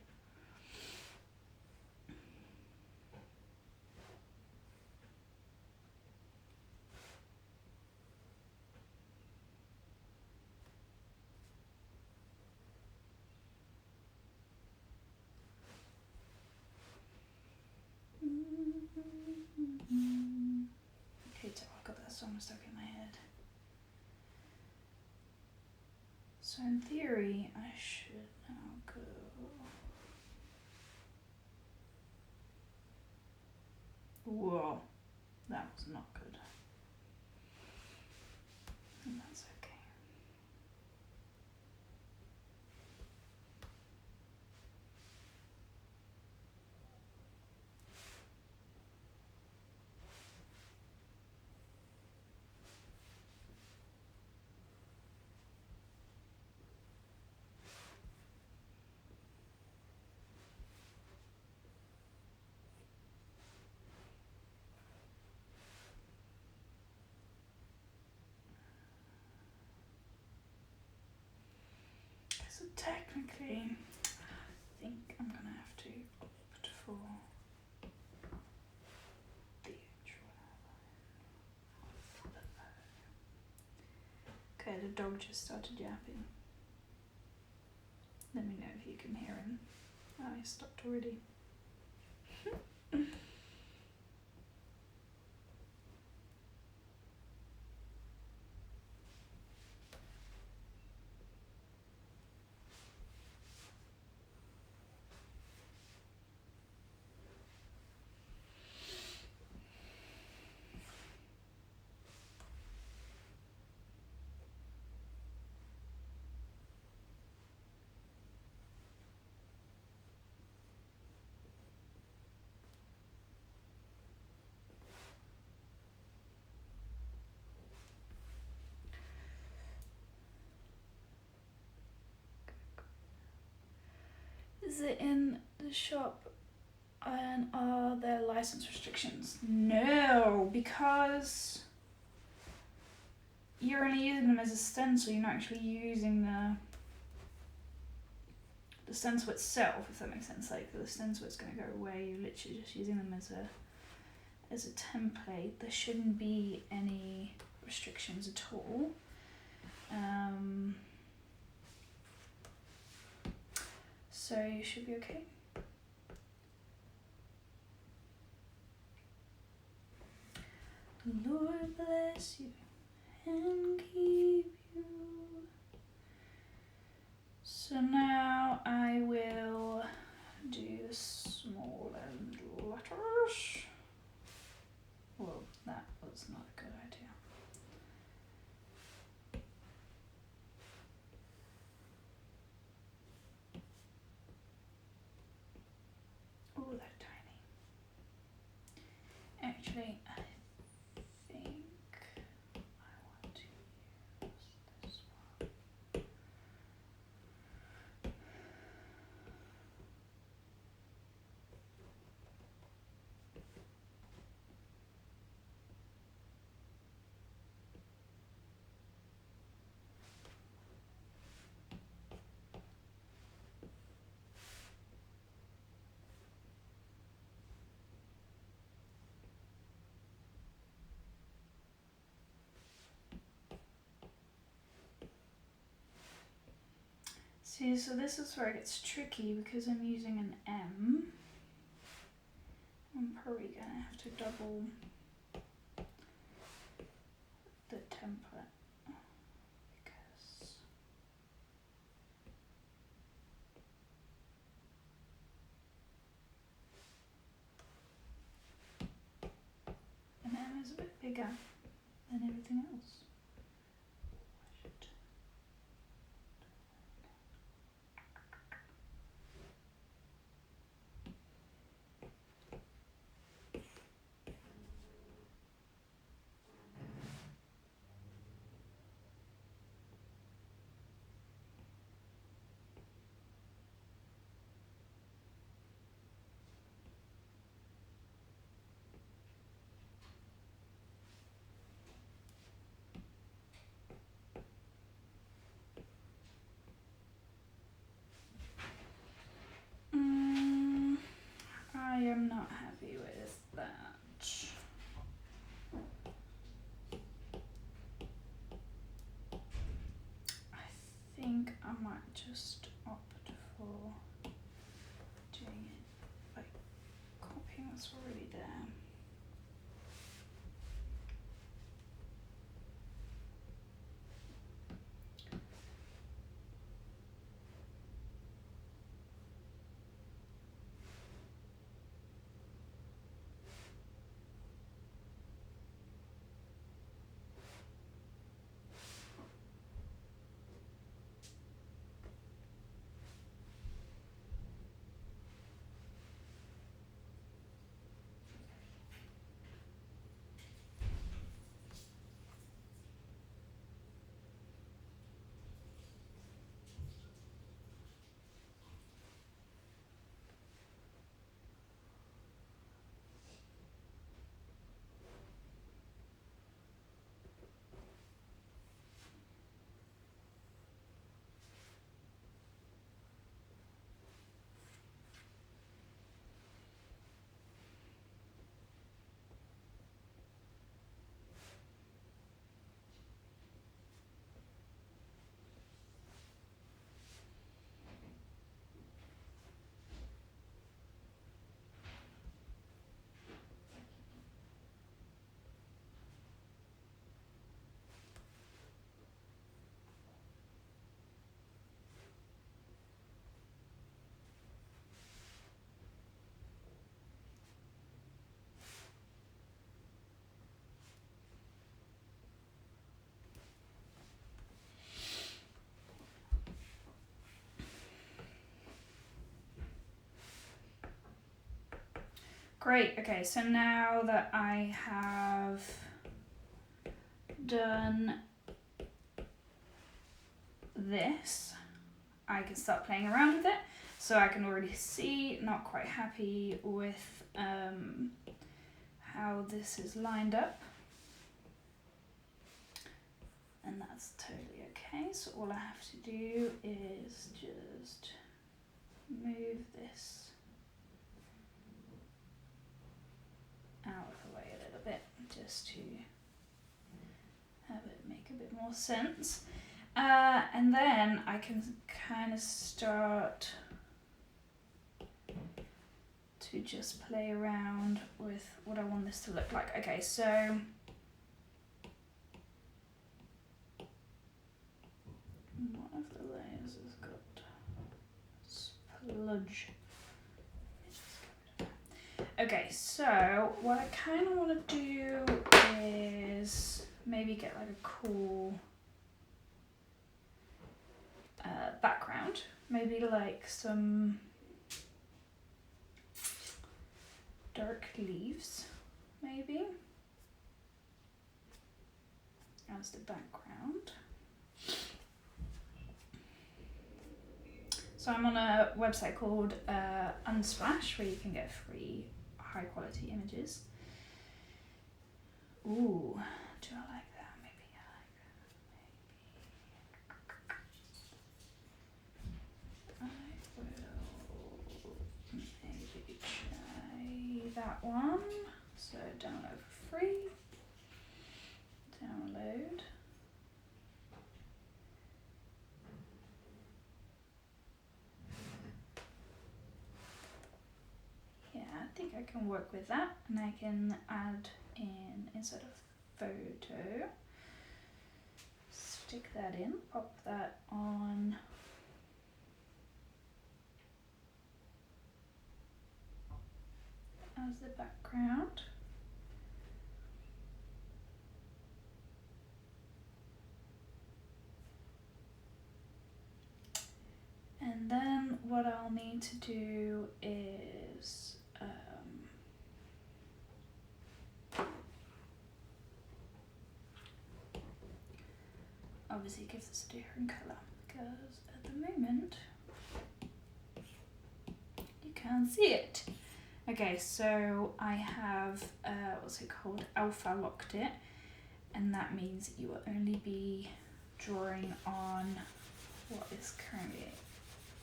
Okay, so I got that song stuck in my head. So in theory, I should now go. Whoa, that was not good. And that's okay. So technically, I think I'm gonna have to opt for the actual outline. Okay, the dog just started yapping. Let me know if you can hear him. Oh, he stopped already. Is it in the shop and are there license restrictions? No, because you're only using them as a stencil, you're not actually using the stencil itself, if that makes sense. Like the stencil is going to go away, you're literally just using them as a template. There shouldn't be any restrictions at all. So you should be okay. The Lord bless you and keep you. So now I will do the small and letters. Well, that was not a good idea. Oh, they're tiny. Actually, I think I want to use this one. See, so this is where it gets tricky because I'm using an M. I'm probably gonna have to double the template because bigger than everything else. I am not happy with that. I think I might just opt for doing it by copying what's already there. Great, okay, so now that I have done this, I can start playing around with it. So I can already see, not quite happy with how this is lined up. And that's totally okay. So all I have to do is just move this out of the way a little bit, just to have it make a bit more sense. And then I can kind of start to just play around with what I want this to look like. Okay, so one of the layers has got spludge. Okay, so what I kind of want to do is maybe get like a cool background, maybe like some dark leaves, maybe, as the background. So I'm on a website called Unsplash, where you can get free high quality images. Ooh, do I like that? Maybe I will maybe try that one. So download for free. Download. Yeah, I think I can work with that, and I can add in, instead of photo, stick that in, pop that on as the background. what I'll need to do is obviously give this a different colour, because at the moment you can't see it. Okay, so I have, what's it called, alpha locked it, and that means that you will only be drawing on what is currently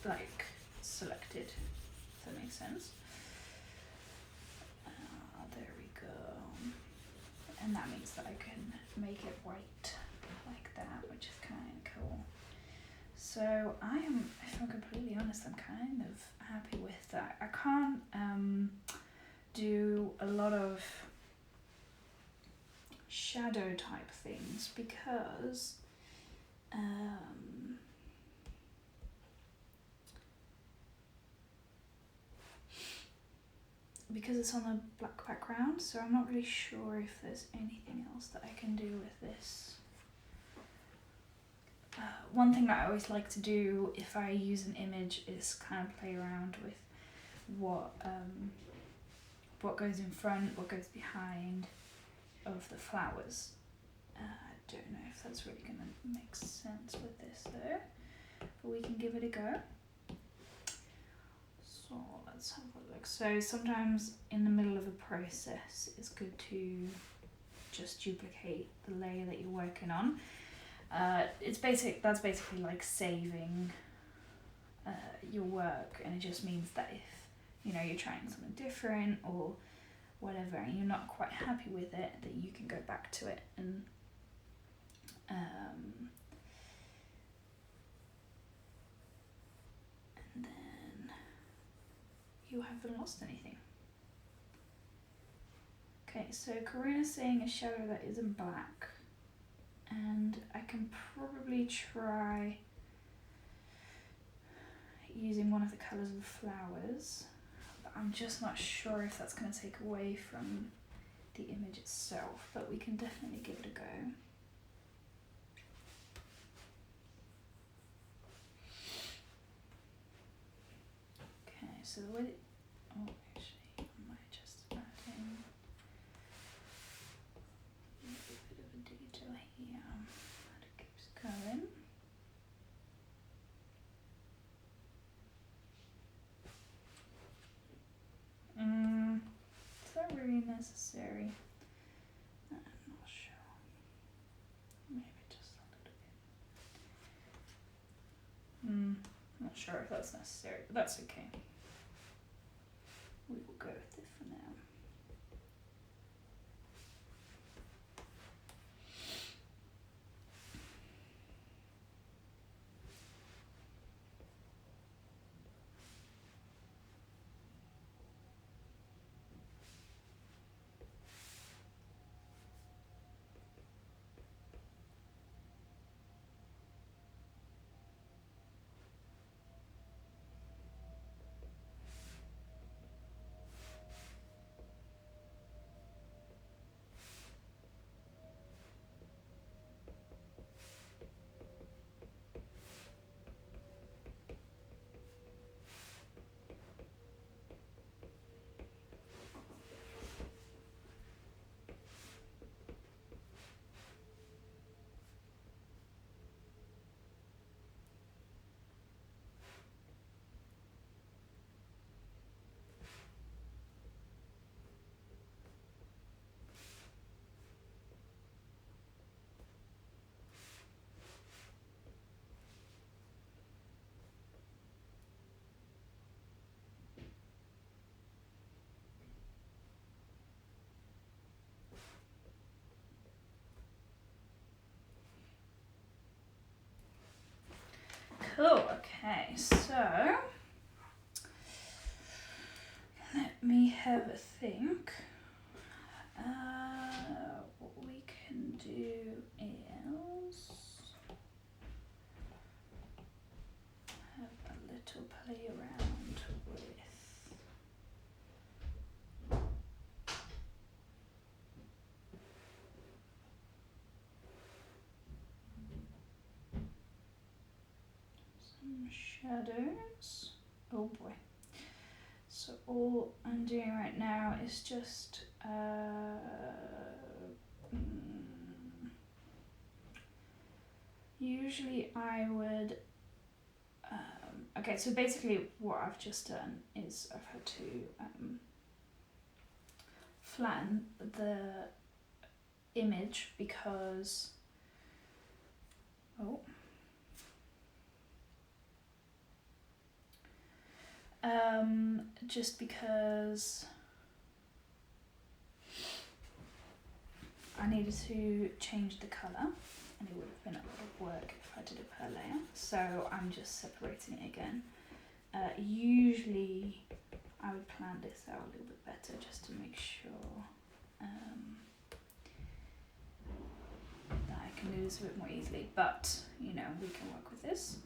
like selected, if that makes sense. There we go. And that means that I can make it white like that, which is kind of cool. So I am, if I'm completely honest, I'm kind of happy with that. I can't do a lot of shadow type things because it's on a black background, so I'm not really sure if there's anything else that I can do with this. One thing that I always like to do if I use an image is kind of play around with what goes in front, what goes behind of the flowers. I don't know if that's really going to make sense with this though, but we can give it a go. So let's have a look. So sometimes in the middle of a process it's good to just duplicate the layer that you're working on. That's basically like saving your work, and it just means that if you're trying something different or whatever and you're not quite happy with it, that you can go back to it and then you haven't lost anything. Okay, so Karina's saying a shadow that isn't black, and I can probably try using one of the colours of the flowers, but I'm just not sure if that's going to take away from the image itself, but we can definitely give it a go. Okay, so the way actually I might just add in a little bit of a detail here, and it keeps going. Is that really necessary? I'm not sure. Maybe just a little bit. Not sure if that's necessary, but that's okay. We will go with it for now. Cool, okay, so let me have a think. What we can do is have a little play around with some shadows. Oh boy. So all I'm doing right now is just usually I would okay, so basically what I've just done is I've had to flatten the image because just because I needed to change the colour and it would have been a lot of work if I did it per layer, so I'm just separating it again. Usually I would plan this out a little bit better just to make sure that I can do this a bit more easily, but you know, we can work with this.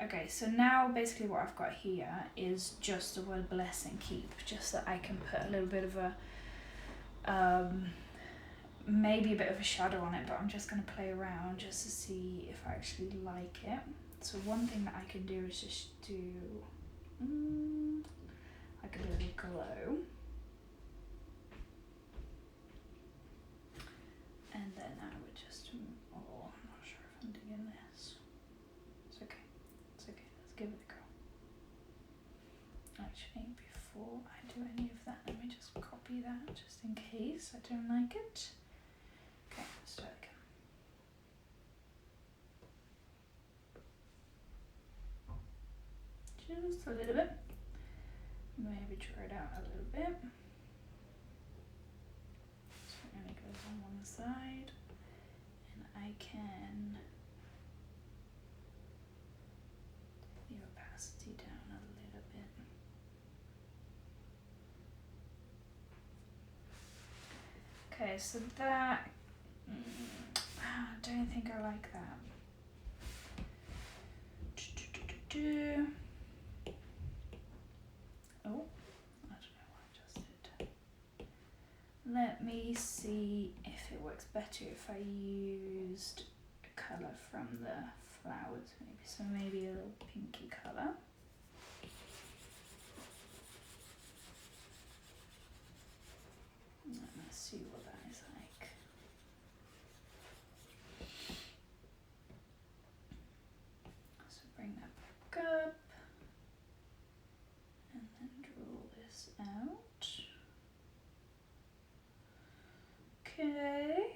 Okay, so now basically what I've got here is just the word bless and keep, just that I can put a little bit of a, maybe a bit of a shadow on it, but I'm just going to play around just to see if I actually like it. So one thing that I can do is just do like a bit of a glow. And then I would just, I'm not sure if I'm doing this. It's okay, let's give it a go. Actually, before I do any of that, let me just copy that just in case I don't like it. Okay, let's try it again. Just a little bit. Maybe draw it out a little bit. So it only goes on one side. And I can the opacity down a little bit. Okay, so that I don't think I like that. Oh, I don't know what I just did. Let me see if it works better if I used a colour from the flowers, maybe. So maybe a little pinky colour. Let's see what that is like. So bring that back up and then draw this out. Okay.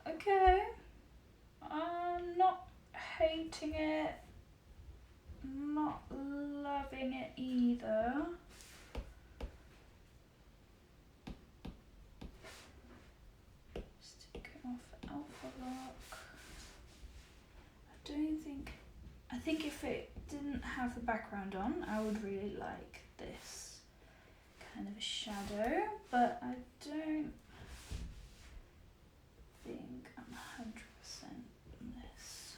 Okay. I'm not hating it, not loving it either. Just take it off Alpha Lock. I think if it didn't have the background on, I would really like this kind of a shadow, but I don't think I'm 100% on this.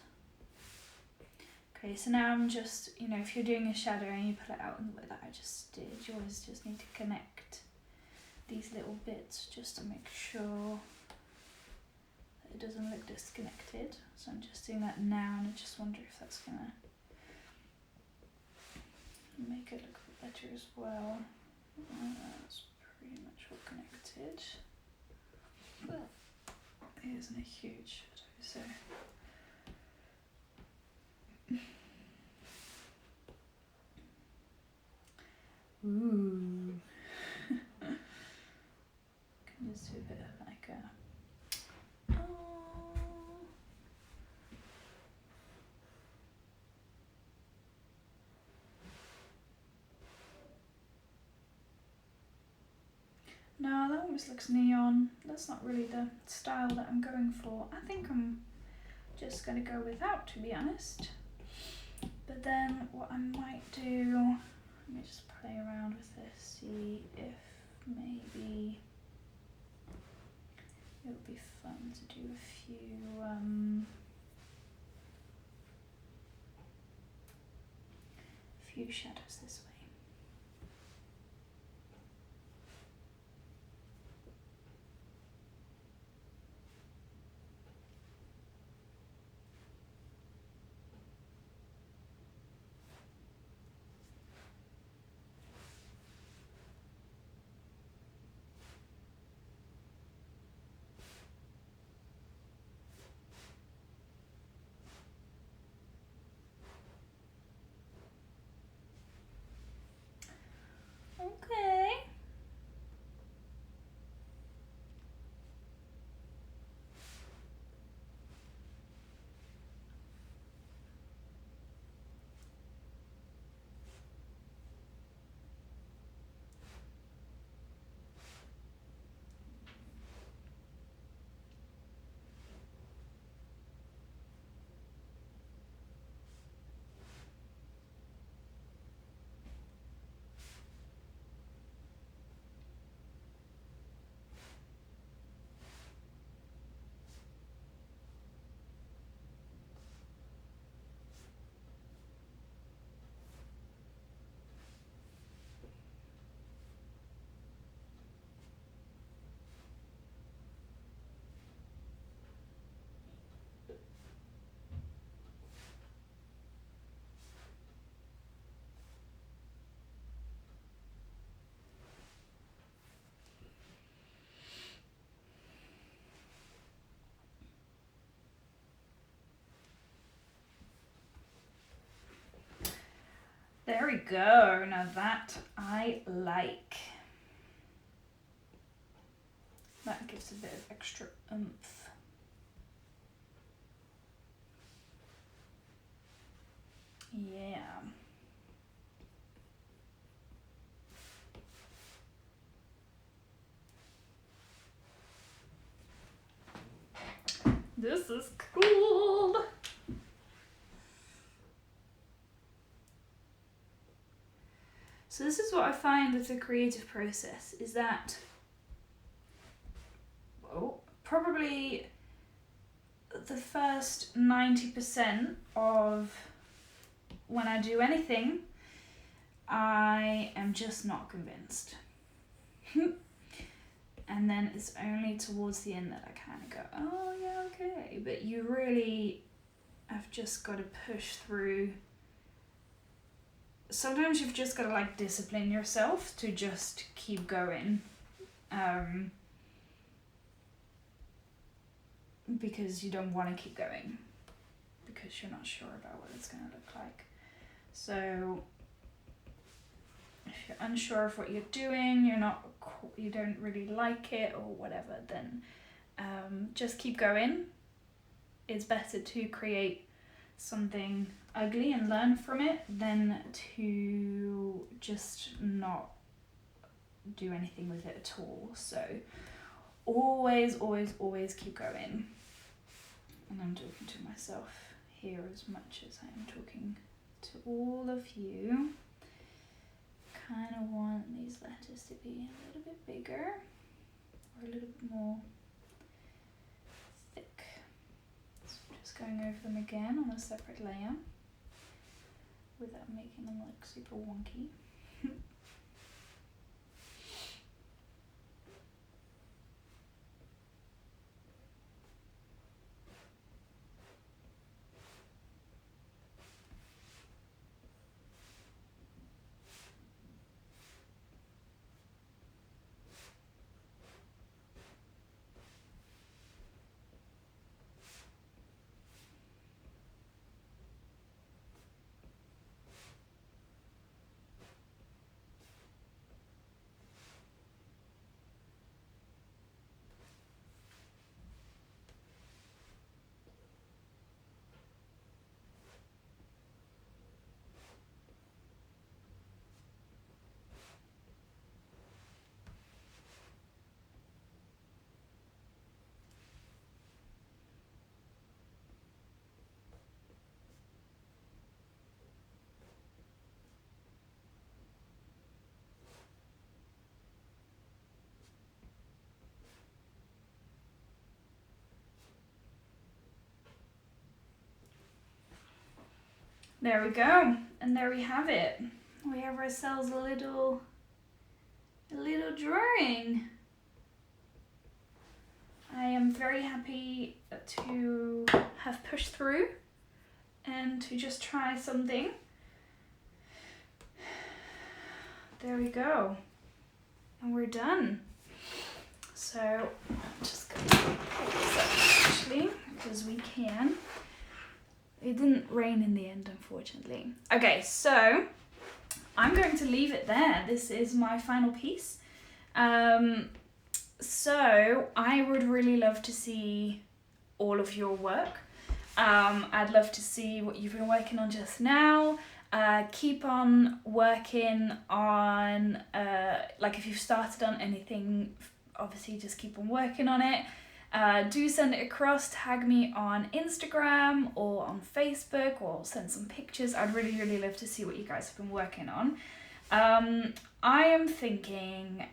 Okay, so now I'm just, you know, if you're doing a shadow and you put it out in the way that I just did, you always just need to connect these little bits just to make sure that it doesn't look disconnected. So I'm just doing that now, and I just wonder if that's gonna make it look a bit better as well. That's pretty much all connected. But it isn't a huge shadow, so. Ooh. Can just do a bit of like a. No, that almost looks neon. That's not really the style that I'm going for. I think I'm just gonna go without, to be honest. But then what I might do, let me just play around with this, see if maybe it would be fun to do a few shadows this way. There we go. Now that I like. That gives a bit of extra oomph. Yeah. This is cool. So this is what I find with the creative process, is that probably the first 90% of when I do anything, I am just not convinced. And then it's only towards the end that I kind of go, oh yeah, okay. But you really have just got to push through. Sometimes you've just got to like discipline yourself to just keep going. Because you don't want to keep going. Because you're not sure about what it's going to look like. So if you're unsure of what you're doing, you don't really like it or whatever, then just keep going. It's better to create something ugly and learn from it than to just not do anything with it at all. So always keep going. And I'm talking to myself here as much as I am talking to all of you. Kind of want these letters to be a little bit bigger or a little bit more thick. So I'm just going over them again on a separate layer without making them look super wonky. There we go, and there we have it. We have ourselves a little drawing. I am very happy to have pushed through and to just try something. There we go, and we're done. So I'm just going to pull this up actually, because we can. It didn't rain in the end, unfortunately. Okay, so I'm going to leave it there. This is my final piece. So I would really love to see all of your work. I'd love to see what you've been working on just now. Keep on working on, like if you've started on anything, obviously just keep on working on it. Do send it across, tag me on Instagram or on Facebook, or send some pictures. I'd really love to see what you guys have been working on. I am thinking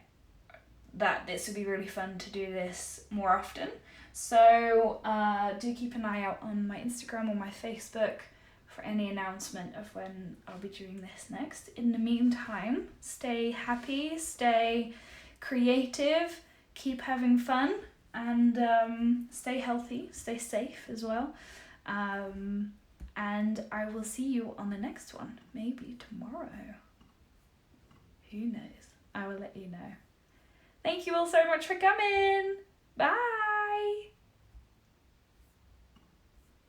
that this would be really fun to do this more often. So do keep an eye out on my Instagram or my Facebook for any announcement of when I'll be doing this next. In the meantime, stay happy, stay creative, keep having fun, and stay healthy, stay safe as well. And I will see you on the next one, maybe tomorrow. Who knows? I will let you know. Thank you all so much for coming. Bye.